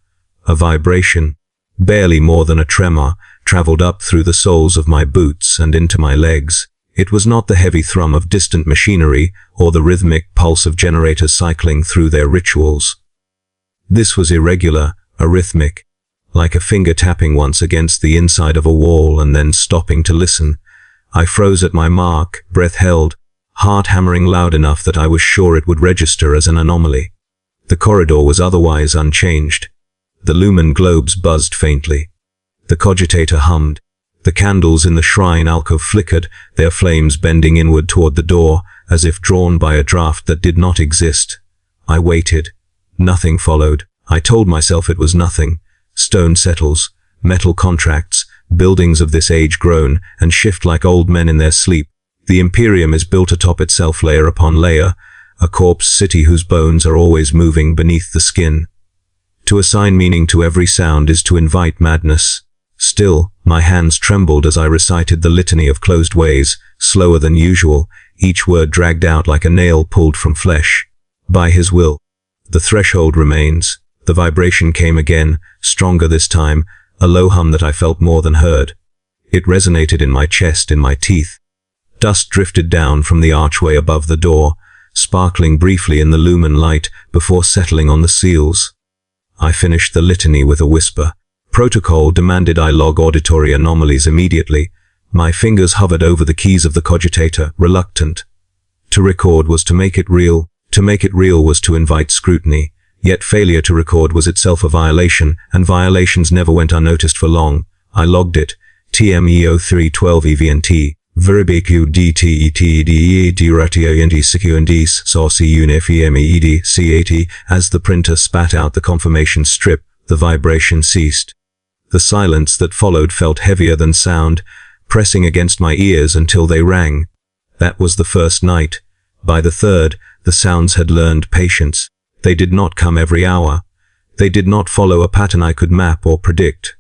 A vibration, barely more than a tremor, traveled up through the soles of my boots and into my legs. It was not the heavy thrum of distant machinery or the rhythmic pulse of generators cycling through their rituals. This was irregular, arrhythmic, like a finger tapping once against the inside of a wall and then stopping to listen. I froze at my mark, breath held, heart hammering loud enough that I was sure it would register as an anomaly. The corridor was otherwise unchanged. The lumen globes buzzed faintly. The cogitator hummed. The candles in the shrine alcove flickered, their flames bending inward toward the door, as if drawn by a draft that did not exist. I waited. Nothing followed. I told myself it was nothing. Stone settles, metal contracts, buildings of this age groan and shift like old men in their sleep. The Imperium is built atop itself layer upon layer, a corpse city whose bones are always moving beneath the skin. To assign meaning to every sound is to invite madness. Still, my hands trembled as I recited the litany of closed ways, slower than usual, each word dragged out like a nail pulled from flesh. By his will. The threshold remains. The vibration came again, stronger this time, a low hum that I felt more than heard. It resonated in my chest, in my teeth. Dust drifted down from the archway above the door, sparkling briefly in the lumen light before settling on the seals. I finished the litany with a whisper. Protocol demanded I log auditory anomalies immediately. My fingers hovered over the keys of the cogitator, reluctant. To record was to make it real. To make it real was to invite scrutiny. Yet failure to record was itself a violation, and violations never went unnoticed for long. I logged it. TMEO312 EVNT. Verbicu DTETEDE ratio ND CQNDs saucy unif EMED CAT. As the printer spat out the confirmation strip, the vibration ceased. The silence that followed felt heavier than sound, pressing against my ears until they rang. That was the first night. By the third, the sounds had learned patience. They did not come every hour. They did not follow a pattern I could map or predict.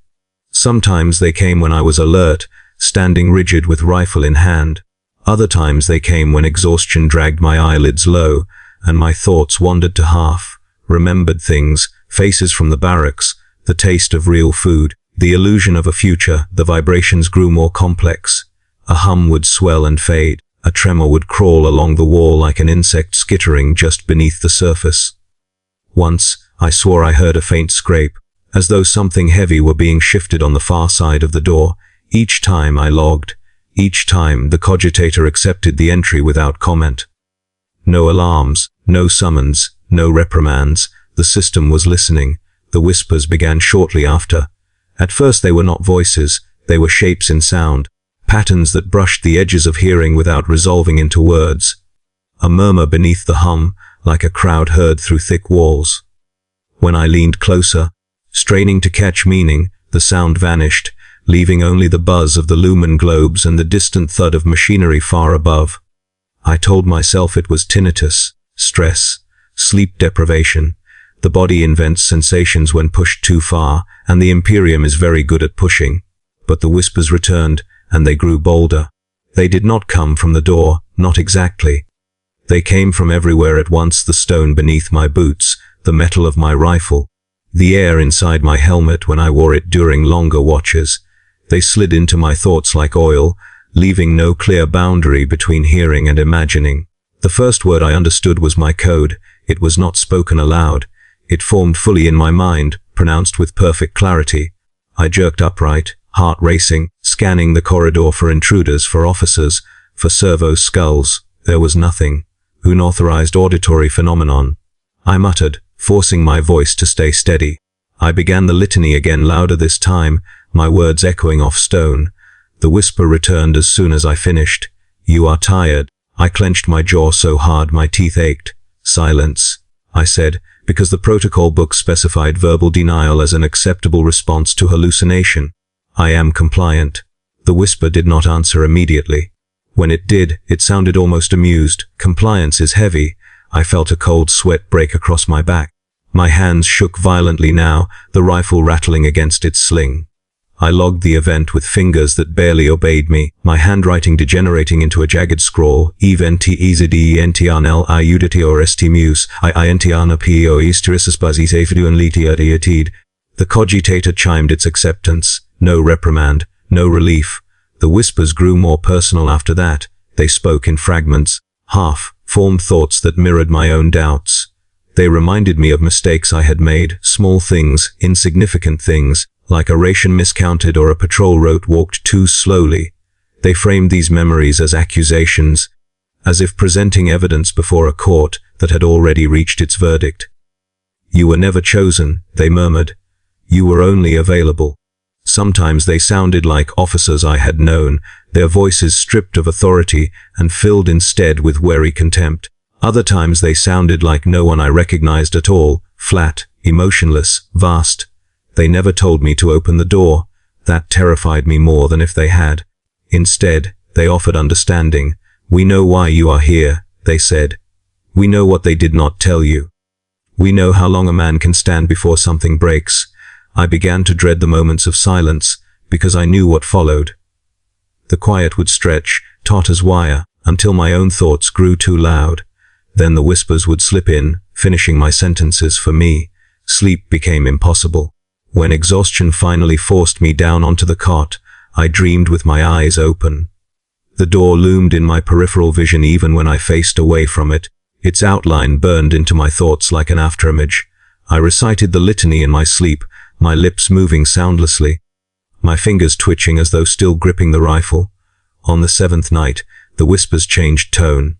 Sometimes they came when I was alert, standing rigid with rifle in hand. Other times they came when exhaustion dragged my eyelids low, and my thoughts wandered to half-remembered things, faces from the barracks, the taste of real food, the illusion of a future. The vibrations grew more complex. A hum would swell and fade. A tremor would crawl along the wall like an insect skittering just beneath the surface. Once, I swore I heard a faint scrape, as though something heavy were being shifted on the far side of the door. Each time I logged. Each time the cogitator accepted the entry without comment. No alarms, no summons, no reprimands. The system was listening. The whispers began shortly after. At first they were not voices, they were shapes in sound, patterns that brushed the edges of hearing without resolving into words. A murmur beneath the hum, like a crowd heard through thick walls. When I leaned closer, straining to catch meaning, the sound vanished, leaving only the buzz of the lumen globes and the distant thud of machinery far above. I told myself it was tinnitus, stress, sleep deprivation. The body invents sensations when pushed too far, and the Imperium is very good at pushing. But the whispers returned, and they grew bolder. They did not come from the door, not exactly. They came from everywhere at once: the stone beneath my boots, the metal of my rifle, the air inside my helmet when I wore it during longer watches. They slid into my thoughts like oil, leaving no clear boundary between hearing and imagining. The first word I understood was my code. It was not spoken aloud. It formed fully in my mind, pronounced with perfect clarity. I jerked upright, heart racing, scanning the corridor for intruders, for officers, for servo skulls. There was nothing. Unauthorized auditory phenomenon. I muttered, forcing my voice to stay steady. I began the litany again, louder this time, my words echoing off stone. The whisper returned as soon as I finished. You are tired. I clenched my jaw so hard my teeth ached. Silence, I said, because the protocol book specified verbal denial as an acceptable response to hallucination. I am compliant. The whisper did not answer immediately. When it did, it sounded almost amused. Compliance is heavy. I felt a cold sweat break across my back. My hands shook violently now, the rifle rattling against its sling. I logged the event with fingers that barely obeyed me, my handwriting degenerating into a jagged scrawl. EVNTEZDENTRNL IUDITOR muse, IINTRNA PEO ESTERISUS BUZZIS AFIDUAN LITIADIATID. The cogitator chimed its acceptance. No reprimand, no relief. The whispers grew more personal after that. They spoke in fragments, half-formed thoughts that mirrored my own doubts. They reminded me of mistakes I had made, small things, insignificant things, like a ration miscounted or a patrol route walked too slowly. They framed these memories as accusations, as if presenting evidence before a court that had already reached its verdict. You were never chosen, they murmured. You were only available. Sometimes they sounded like officers I had known, their voices stripped of authority and filled instead with wary contempt. Other times they sounded like no one I recognized at all, flat, emotionless, vast. They never told me to open the door. That terrified me more than if they had. Instead, they offered understanding. "We know why you are here," they said. "We know what they did not tell you. We know how long a man can stand before something breaks." I began to dread the moments of silence, because I knew what followed. The quiet would stretch, taut as wire, until my own thoughts grew too loud. Then the whispers would slip in, finishing my sentences for me. Sleep became impossible. When exhaustion finally forced me down onto the cot, I dreamed with my eyes open. The door loomed in my peripheral vision even when I faced away from it. Its outline burned into my thoughts like an afterimage. I recited the litany in my sleep, my lips moving soundlessly, my fingers twitching as though still gripping the rifle. On the 7th night, the whispers changed tone.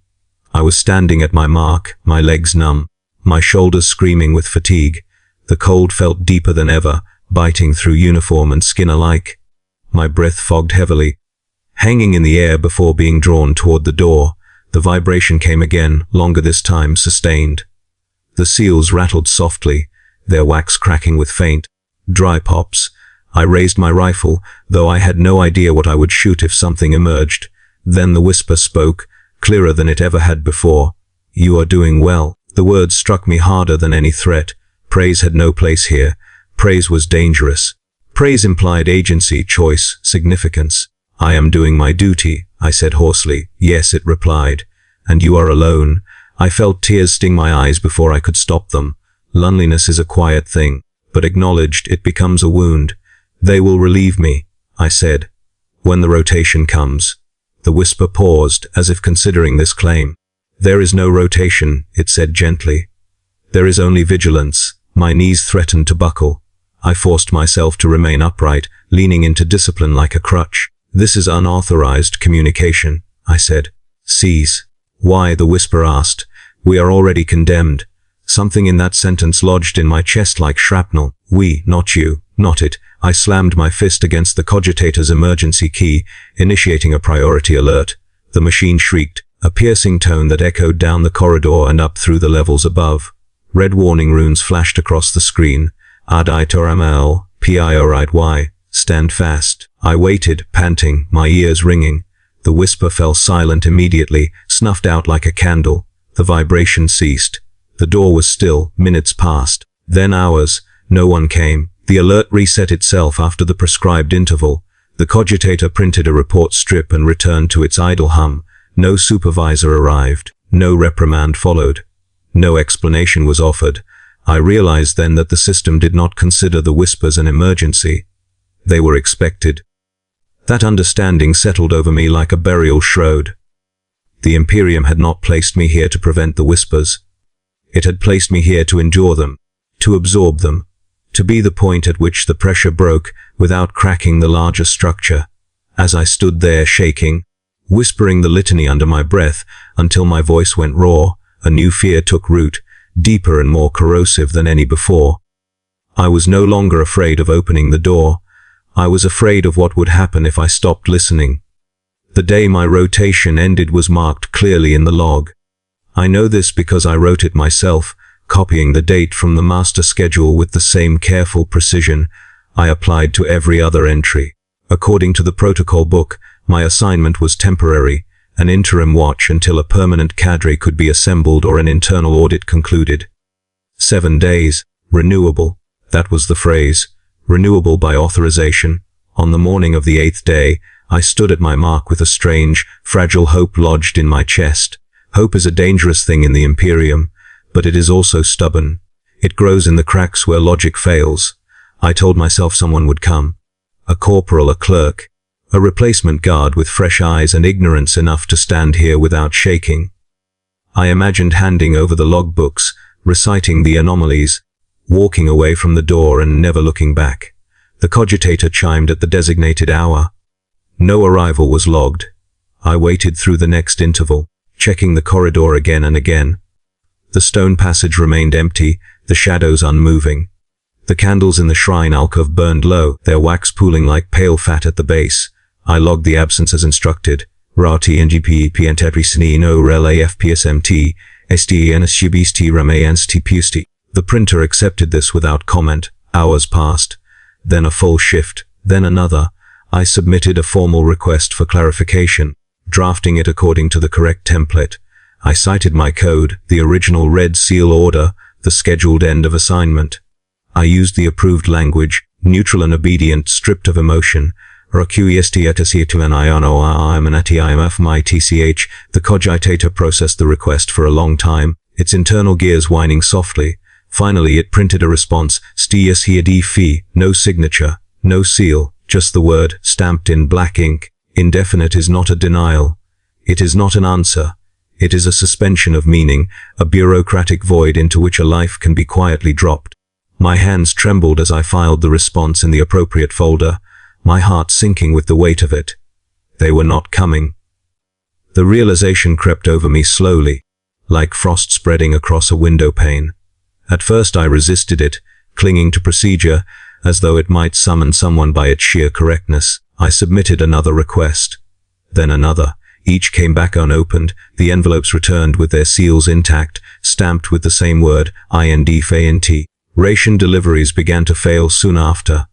I was standing at my mark, my legs numb, my shoulders screaming with fatigue. The cold felt deeper than ever, biting through uniform and skin alike. My breath fogged heavily, hanging in the air before being drawn toward the door. The vibration came again, longer this time, sustained. The seals rattled softly, their wax cracking with faint, dry pops. I raised my rifle, though I had no idea what I would shoot if something emerged. Then the whisper spoke, clearer than it ever had before. "You are doing well." The words struck me harder than any threat. Praise had no place here. Praise was dangerous. Praise implied agency, choice, significance. "I am doing my duty," I said hoarsely. "Yes," it replied. "And you are alone." I felt tears sting my eyes before I could stop them. Loneliness is a quiet thing, but acknowledged, it becomes a wound. "They will relieve me," I said. "When the rotation comes." The whisper paused, as if considering this claim. "There is no rotation," it said gently. "There is only vigilance." My knees threatened to buckle. I forced myself to remain upright, leaning into discipline like a crutch. "This is unauthorized communication," I said. "Cease." "Why?" the whisper asked. "We are already condemned." Something in that sentence lodged in my chest like shrapnel. "We, not you, not it." I slammed my fist against the cogitator's emergency key, initiating a priority alert. The machine shrieked, a piercing tone that echoed down the corridor and up through the levels above. Red warning runes flashed across the screen. Ad itor ML, PIORIY, stand fast. I waited, panting, my ears ringing. The whisper fell silent immediately, snuffed out like a candle. The vibration ceased. The door was still. Minutes passed. Then hours. No one came. The alert reset itself after the prescribed interval. The cogitator printed a report strip and returned to its idle hum. No supervisor arrived. No reprimand followed. No explanation was offered. I realized then that the system did not consider the whispers an emergency. They were expected. That understanding settled over me like a burial shroud. The Imperium had not placed me here to prevent the whispers. It had placed me here to endure them, to absorb them, to be the point at which the pressure broke without cracking the larger structure. As I stood there shaking, whispering the litany under my breath until my voice went raw, a new fear took root, deeper and more corrosive than any before. I was no longer afraid of opening the door. I was afraid of what would happen if I stopped listening. The day my rotation ended was marked clearly in the log. I know this because I wrote it myself, copying the date from the master schedule with the same careful precision I applied to every other entry. According to the protocol book, my assignment was temporary, an interim watch until a permanent cadre could be assembled or an internal audit concluded. 7 days, renewable, that was the phrase, renewable by authorization. On the morning of the 8th day, I stood at my mark with a strange, fragile hope lodged in my chest. Hope is a dangerous thing in the Imperium, but it is also stubborn. It grows in the cracks where logic fails. I told myself someone would come. A corporal, a clerk, a replacement guard with fresh eyes and ignorance enough to stand here without shaking. I imagined handing over the logbooks, reciting the anomalies, walking away from the door and never looking back. The cogitator chimed at the designated hour. No arrival was logged. I waited through the next interval, checking the corridor again and again. The stone passage remained empty, the shadows unmoving. The candles in the shrine alcove burned low, their wax pooling like pale fat at the base. I logged the absence as instructed. Rati NGP PNTEPRI SNI no rel AFPSMT STENSGBST RAMANST. The printer accepted this without comment. Hours passed. Then a full shift. Then another. I submitted a formal request for clarification, drafting it according to the correct template. I cited my code, the original red seal order, the scheduled end of assignment. I used the approved language, neutral and obedient, stripped of emotion. The cogitator processed the request for a long time, its internal gears whining softly. Finally it printed a response, no signature, no seal, just the word, stamped in black ink. Indefinite is not a denial. It is not an answer. It is a suspension of meaning, a bureaucratic void into which a life can be quietly dropped. My hands trembled as I filed the response in the appropriate folder, my heart sinking with the weight of it. They were not coming. The realization crept over me slowly, like frost spreading across a window pane. At first I resisted it, clinging to procedure, as though it might summon someone by its sheer correctness. I submitted another request. Then another. Each came back unopened, the envelopes returned with their seals intact, stamped with the same word, IND. Ration deliveries began to fail soon after.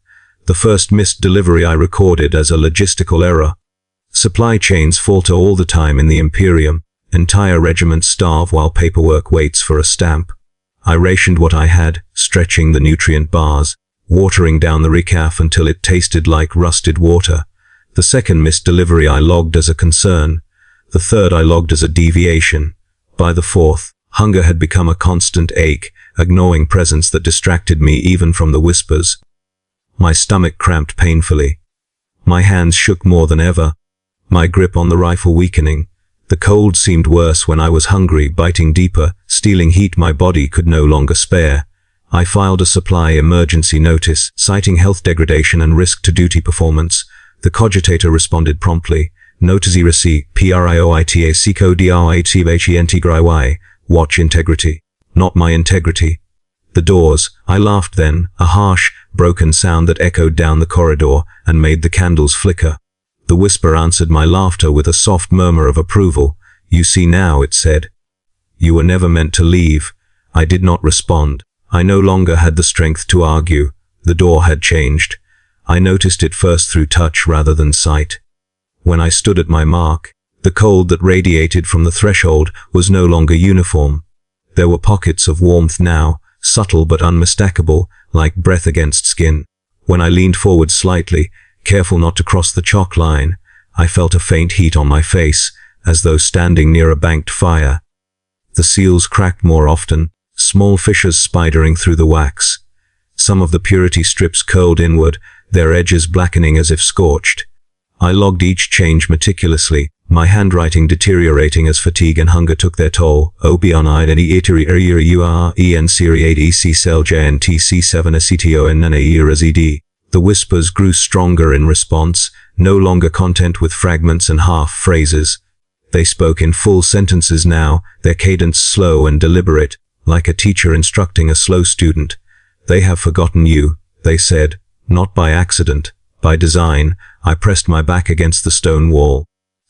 The first missed delivery I recorded as a logistical error. Supply chains falter all the time in the Imperium. Entire regiments starve while paperwork waits for a stamp. I rationed what I had, stretching the nutrient bars, watering down the recaf until it tasted like rusted water. The second missed delivery I logged as a concern. The third I logged as a deviation. By the fourth, hunger had become a constant ache, a gnawing presence that distracted me even from the whispers. My stomach cramped painfully. My hands shook more than ever, my grip on the rifle weakening. The cold seemed worse when I was hungry, biting deeper, stealing heat my body could no longer spare. I filed a supply emergency notice, citing health degradation and risk to duty performance. The cogitator responded promptly. Notice receipt, PRIOITA SICO DRITBHENTGRY. Watch integrity. Not my integrity. The doors. I laughed then, a harsh, broken sound that echoed down the corridor and made the candles flicker. The whisper answered my laughter with a soft murmur of approval. You see now, it said. You were never meant to leave. I did not respond. I no longer had the strength to argue. The door had changed. I noticed it first through touch rather than sight. When I stood at my mark, the cold that radiated from the threshold was no longer uniform. There were pockets of warmth now, subtle but unmistakable, like breath against skin. When I leaned forward slightly, careful not to cross the chalk line, I felt a faint heat on my face, as though standing near a banked fire. The seals cracked more often, small fissures spidering through the wax. Some of the purity strips curled inward, their edges blackening as if scorched. I logged each change meticulously, my handwriting deteriorating as fatigue and hunger took their toll. Obion any iteri en siri 8 ec cell jntc 7 aceto and zd. The whispers grew stronger in response, no longer content with fragments and half phrases. They spoke in full sentences now, their cadence slow and deliberate, like a teacher instructing a slow student. They have forgotten you, they said, not by accident, by design. I pressed my back against the stone wall,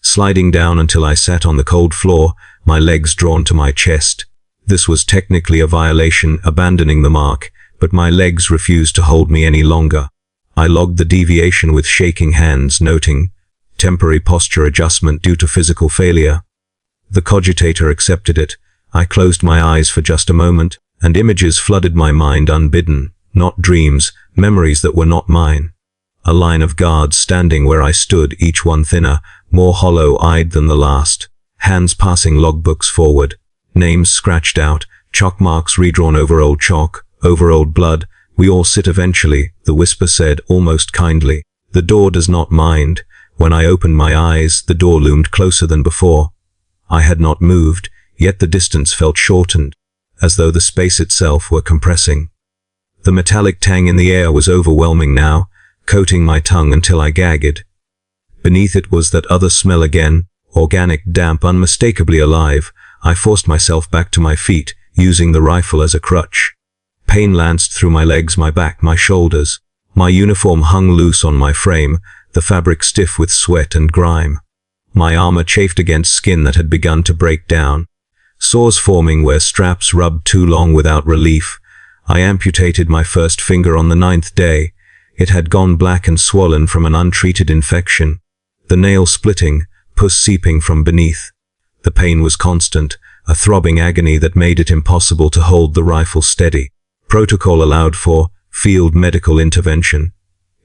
sliding down until I sat on the cold floor, my legs drawn to my chest. This was technically a violation, abandoning the mark, but my legs refused to hold me any longer. I logged the deviation with shaking hands, noting, temporary posture adjustment due to physical failure. The cogitator accepted it. I closed my eyes for just a moment, and images flooded my mind unbidden, not dreams, memories that were not mine. A line of guards standing where I stood, each one thinner, more hollow-eyed than the last. Hands passing logbooks forward. Names scratched out, chalk marks redrawn over old chalk, over old blood. We all sit eventually, the whisper said, almost kindly. The door does not mind. When I opened my eyes, the door loomed closer than before. I had not moved, yet the distance felt shortened, as though the space itself were compressing. The metallic tang in the air was overwhelming now, coating my tongue until I gagged. Beneath it was that other smell again, organic, damp, unmistakably alive. I forced myself back to my feet, using the rifle as a crutch. Pain lanced through my legs, my back, my shoulders. My uniform hung loose on my frame, the fabric stiff with sweat and grime. My armor chafed against skin that had begun to break down. Sores forming where straps rubbed too long without relief. I amputated my first finger on the 9th day. It had gone black and swollen from an untreated infection. The nail splitting, pus seeping from beneath. The pain was constant, a throbbing agony that made it impossible to hold the rifle steady. Protocol allowed for field medical intervention.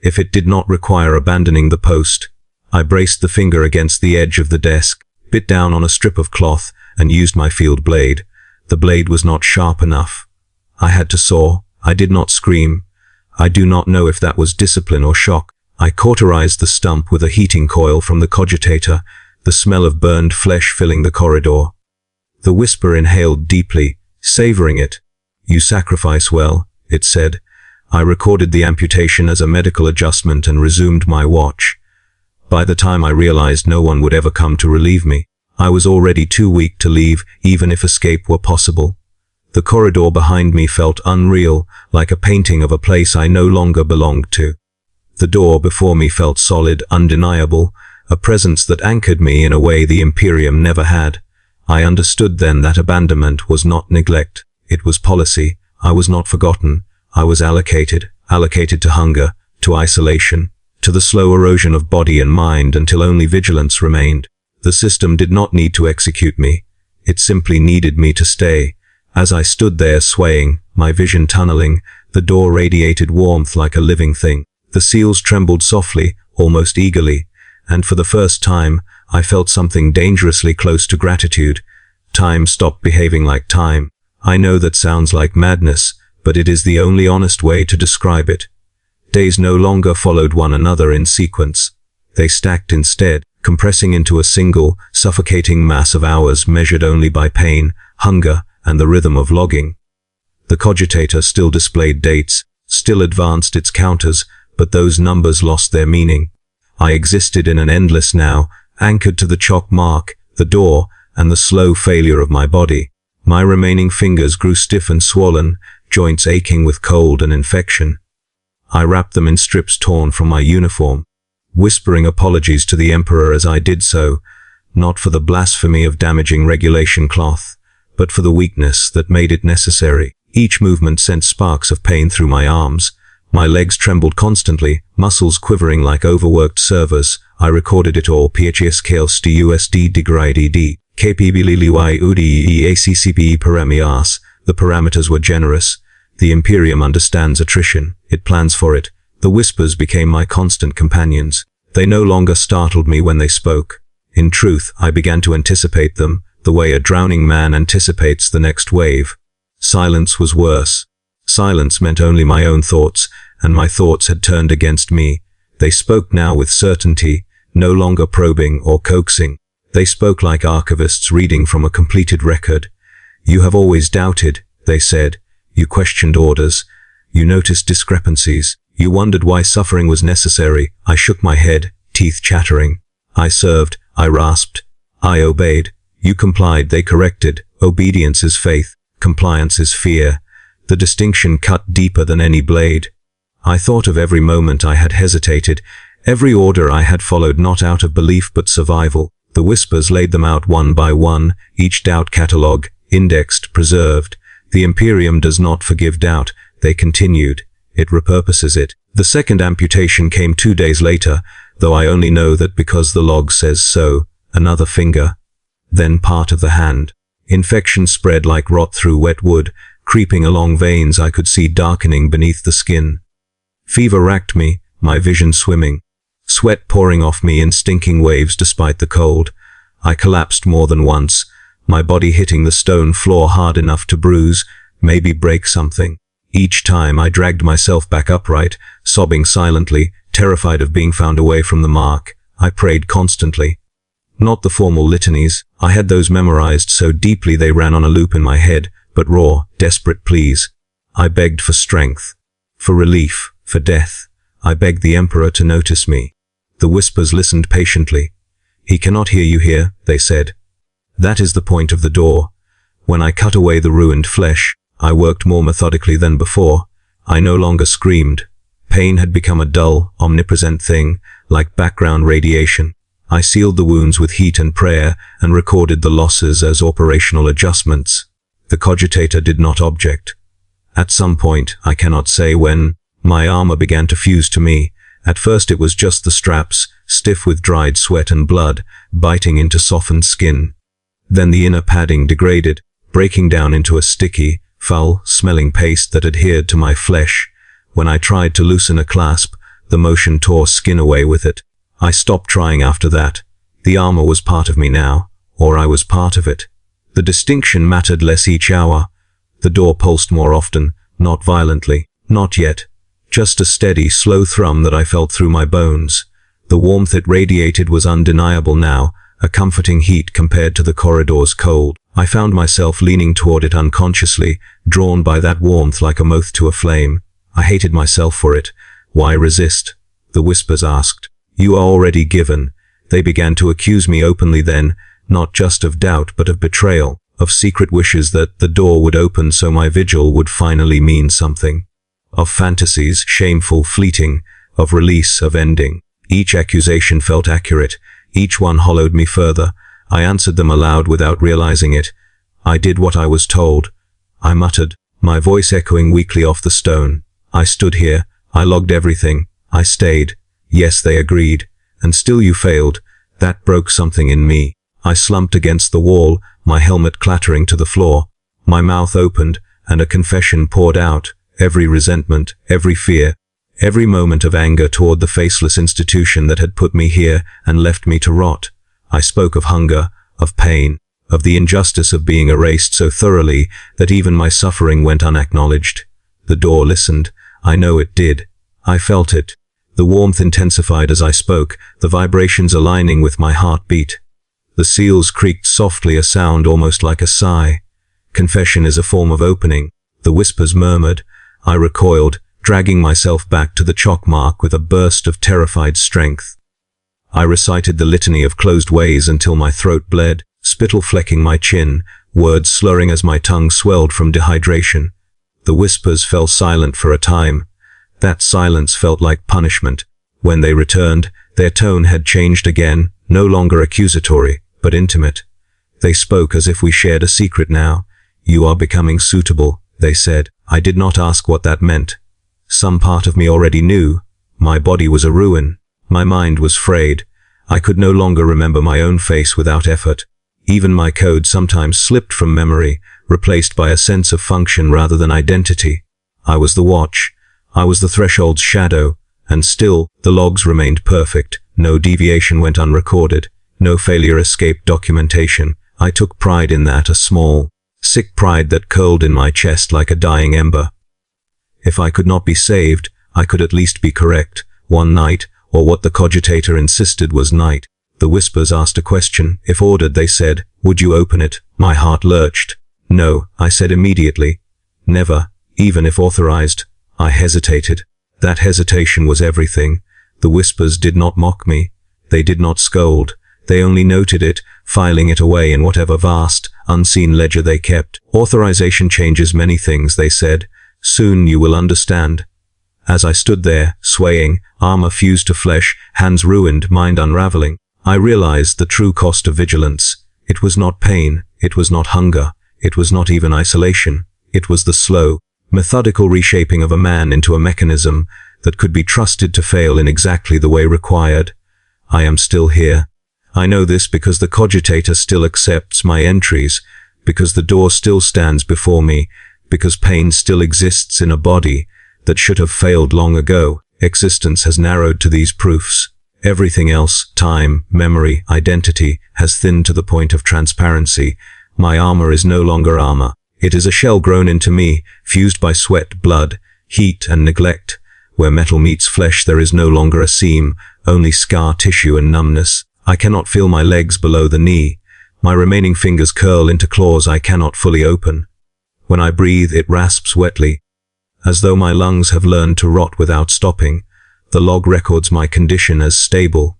If it did not require abandoning the post, I braced the finger against the edge of the desk, bit down on a strip of cloth, and used my field blade. The blade was not sharp enough. I had to saw. I did not scream. I do not know if that was discipline or shock. I cauterized the stump with a heating coil from the cogitator, the smell of burned flesh filling the corridor. The whisper inhaled deeply, savoring it. "You sacrifice well," it said. I recorded the amputation as a medical adjustment and resumed my watch. By the time I realized no one would ever come to relieve me, I was already too weak to leave, even if escape were possible. The corridor behind me felt unreal, like a painting of a place I no longer belonged to. The door before me felt solid, undeniable, a presence that anchored me in a way the Imperium never had. I understood then that abandonment was not neglect, it was policy. I was not forgotten. I was allocated to hunger, to isolation, to the slow erosion of body and mind until only vigilance remained. The system did not need to execute me. It simply needed me to stay. As I stood there swaying, my vision tunneling, the door radiated warmth like a living thing. The seals trembled softly, almost eagerly, and for the first time, I felt something dangerously close to gratitude. Time stopped behaving like time. I know that sounds like madness, but it is the only honest way to describe it. Days no longer followed one another in sequence. They stacked instead, compressing into a single, suffocating mass of hours measured only by pain, hunger, and the rhythm of logging. The cogitator still displayed dates, still advanced its counters, but those numbers lost their meaning. I existed in an endless now, anchored to the chalk mark, the door, and the slow failure of my body. My remaining fingers grew stiff and swollen, joints aching with cold and infection. I wrapped them in strips torn from my uniform, whispering apologies to the Emperor as I did so, not for the blasphemy of damaging regulation cloth, but for the weakness that made it necessary. Each movement sent sparks of pain through my arms. My legs trembled constantly, muscles quivering like overworked servers. I recorded it all. PHSKLST USD DGRIDD KPBLILY UDE ACCPE Paramias. The parameters were generous. The Imperium understands attrition. It plans for it. The whispers became my constant companions. They no longer startled me when they spoke. In truth, I began to anticipate them, the way a drowning man anticipates the next wave. Silence was worse. Silence meant only my own thoughts, and my thoughts had turned against me. They spoke now with certainty, no longer probing or coaxing. They spoke like archivists reading from a completed record. "You have always doubted," they said. "You questioned orders. You noticed discrepancies. You wondered why suffering was necessary." I shook my head, teeth chattering. "I served," I rasped. "I obeyed." "You complied," they corrected. "Obedience is faith. Compliance is fear." The distinction cut deeper than any blade. I thought of every moment I had hesitated, every order I had followed not out of belief but survival. The whispers laid them out one by one, each doubt catalogue, indexed, preserved. "The Imperium does not forgive doubt," they continued. "It repurposes it." The second amputation came 2 days later, though I only know that because the log says so. Another finger. Then part of the hand. Infection spread like rot through wet wood, creeping along veins I could see darkening beneath the skin. Fever racked me, my vision swimming. Sweat pouring off me in stinking waves despite the cold. I collapsed more than once, my body hitting the stone floor hard enough to bruise, maybe break something. Each time I dragged myself back upright, sobbing silently, terrified of being found away from the mark. I prayed constantly. Not the formal litanies, I had those memorized so deeply they ran on a loop in my head, but raw, desperate pleas. I begged for strength, for relief, for death. I begged the Emperor to notice me. The whispers listened patiently. "He cannot hear you here," they said. "That is the point of the door." When I cut away the ruined flesh, I worked more methodically than before. I no longer screamed. Pain had become a dull, omnipresent thing, like background radiation. I sealed the wounds with heat and prayer, and recorded the losses as operational adjustments. The cogitator did not object. At some point, I cannot say when, my armor began to fuse to me. At first it was just the straps, stiff with dried sweat and blood, biting into softened skin. Then the inner padding degraded, breaking down into a sticky, foul-smelling paste that adhered to my flesh. When I tried to loosen a clasp, the motion tore skin away with it. I stopped trying after that. The armor was part of me now, or I was part of it. The distinction mattered less each hour. The door pulsed more often, not violently, not yet. Just a steady, slow thrum that I felt through my bones. The warmth it radiated was undeniable now, a comforting heat compared to the corridor's cold. I found myself leaning toward it unconsciously, drawn by that warmth like a moth to a flame. I hated myself for it. Why resist? The whispers asked. You are already given. They began to accuse me openly then, not just of doubt but of betrayal, of secret wishes that the door would open so my vigil would finally mean something. Of fantasies, shameful, fleeting, of release, of ending. Each accusation felt accurate. Each one hollowed me further. I answered them aloud without realizing it. I did what I was told. I muttered, my voice echoing weakly off the stone. I stood here. I logged everything. I stayed. Yes, they agreed. And still you failed. That broke something in me. I slumped against the wall, my helmet clattering to the floor. My mouth opened, and a confession poured out. Every resentment, every fear, every moment of anger toward the faceless institution that had put me here and left me to rot. I spoke of hunger, of pain, of the injustice of being erased so thoroughly that even my suffering went unacknowledged. The door listened. I know it did. I felt it. The warmth intensified as I spoke, the vibrations aligning with my heartbeat. The seals creaked softly, a sound almost like a sigh. Confession is a form of opening. The whispers murmured. I recoiled, dragging myself back to the chalk mark with a burst of terrified strength. I recited the litany of closed ways until my throat bled, spittle flecking my chin, words slurring as my tongue swelled from dehydration. The whispers fell silent for a time. That silence felt like punishment. When they returned, their tone had changed again, no longer accusatory, but intimate. They spoke as if we shared a secret now. You are becoming suitable, they said. I did not ask what that meant. Some part of me already knew. My body was a ruin. My mind was frayed. I could no longer remember my own face without effort. Even my code sometimes slipped from memory, replaced by a sense of function rather than identity. I was the watch. I was the threshold's shadow. And still, the logs remained perfect. No deviation went unrecorded. No failure escaped documentation. I took pride in that, a small, sick pride that curled in my chest like a dying ember. If I could not be saved, I could at least be correct. One night, or what the cogitator insisted was night. The whispers asked a question. If ordered, they said, would you open it? My heart lurched. No, I said immediately. Never, even if authorized. I hesitated. That hesitation was everything. The whispers did not mock me. They did not scold. They only noted it, filing it away in whatever vast, unseen ledger they kept. Authorization changes many things, they said. Soon you will understand. As I stood there, swaying, armor fused to flesh, hands ruined, mind unraveling, I realized the true cost of vigilance. It was not pain. It was not hunger. It was not even isolation. It was the slow, methodical reshaping of a man into a mechanism that could be trusted to fail in exactly the way required. I am still here. I know this because the cogitator still accepts my entries, because the door still stands before me, because pain still exists in a body that should have failed long ago. Existence has narrowed to these proofs. Everything else, time, memory, identity, has thinned to the point of transparency. My armor is no longer armor. It is a shell grown into me, fused by sweat, blood, heat, and neglect. Where metal meets flesh there is no longer a seam, only scar tissue and numbness. I cannot feel my legs below the knee. My remaining fingers curl into claws I cannot fully open. When I breathe, it rasps wetly, as though my lungs have learned to rot without stopping. The log records my condition as stable.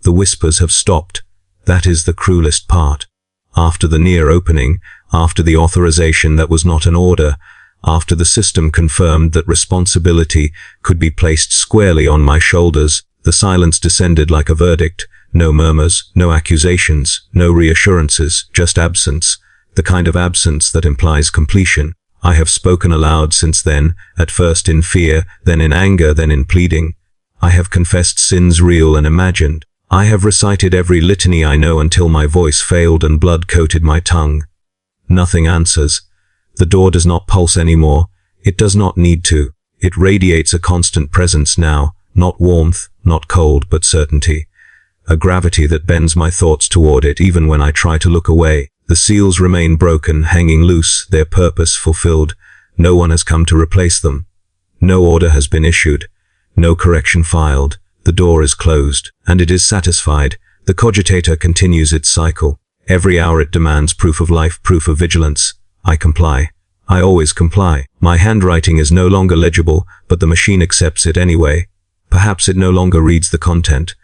The whispers have stopped. That is the cruelest part. After the near opening, after the authorization that was not an order, After the system confirmed that responsibility could be placed squarely on my shoulders, the silence descended like a verdict. No murmurs, no accusations, no reassurances, just absence, the kind of absence that implies completion. I have spoken aloud since then, at first in fear, then in anger, then in pleading. I have confessed sins real and imagined. I have recited every litany I know until my voice failed and blood coated my tongue. Nothing answers. The door does not pulse anymore. It does not need to. It radiates a constant presence now, not warmth, not cold, but certainty. A gravity that bends my thoughts toward it even when I try to look away. The seals remain broken, hanging loose, their purpose fulfilled. No one has come to replace them. No order has been issued. No correction filed. The door is closed, and it is satisfied. The cogitator continues its cycle. Every hour it demands proof of life, proof of vigilance. I comply. I always comply. My handwriting is no longer legible, but the machine accepts it anyway. Perhaps it no longer reads the content.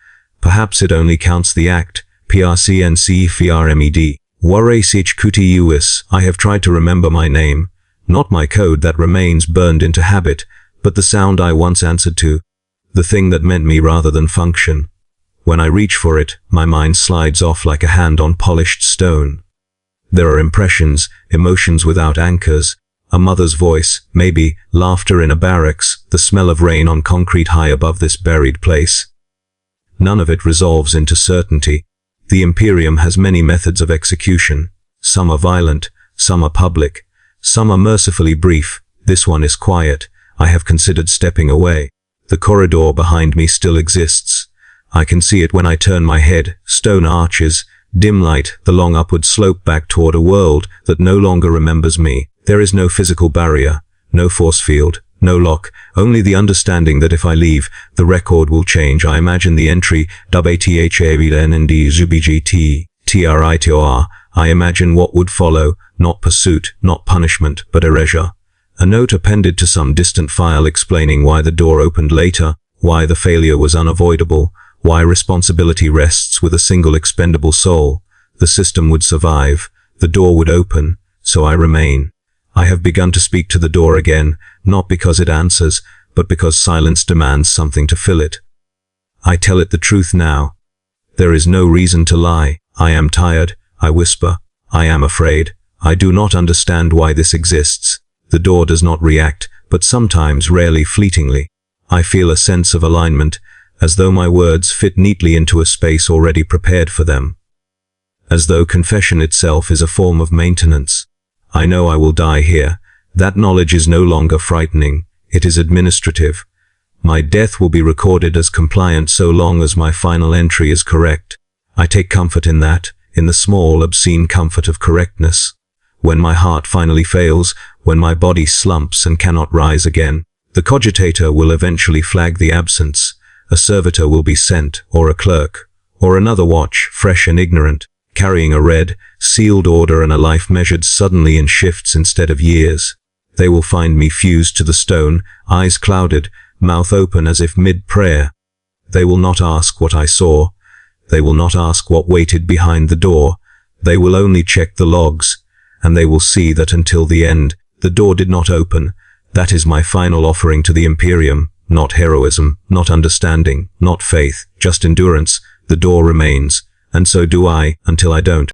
Perhaps it only counts the act. PRCNC-FRMED. Warhammer I have tried to remember my name. Not my code that remains burned into habit, but the sound I once answered to. The thing that meant me rather than function. When I reach for it, my mind slides off like a hand on polished stone. There are impressions, emotions without anchors. A mother's voice, maybe, laughter in a barracks, the smell of rain on concrete high above this buried place. None of it resolves into certainty. The Imperium has many methods of execution. Some are violent, some are public, some are mercifully brief. This one is quiet. I have considered stepping away. The corridor behind me still exists. I can see it when I turn my head. Stone arches, dim light, the long upward slope back toward a world that no longer remembers me. There is no physical barrier, no force field, no lock, only the understanding that if I leave, the record will change. I imagine the entry WATHAVNND I imagine what would follow, not pursuit, not punishment, but erasure. A note appended to some distant file explaining why the door opened later, why the failure was unavoidable, why responsibility rests with a single expendable soul. The system would survive, the door would open, so I remain. I have begun to speak to the door again, not because it answers, but because silence demands something to fill it. I tell it the truth now. There is no reason to lie. I am tired, I whisper. I am afraid. I do not understand why this exists. The door does not react, but sometimes, rarely, fleetingly. I feel a sense of alignment, as though my words fit neatly into a space already prepared for them. As though confession itself is a form of maintenance. I know I will die here. That knowledge is no longer frightening. It is administrative. My death will be recorded as compliant so long as my final entry is correct. I take comfort in that, in the small, obscene comfort of correctness. When my heart finally fails, when my body slumps and cannot rise again, the cogitator will eventually flag the absence. A servitor will be sent, or a clerk, or another watch, fresh and ignorant, carrying a red, sealed order and a life measured suddenly in shifts instead of years. They will find me fused to the stone, eyes clouded, mouth open as if mid-prayer. They will not ask what I saw. They will not ask what waited behind the door. They will only check the logs, and they will see that until the end, the door did not open. That is my final offering to the Imperium. Not heroism, not understanding, not faith, just endurance. The door remains, and so do I, until I don't.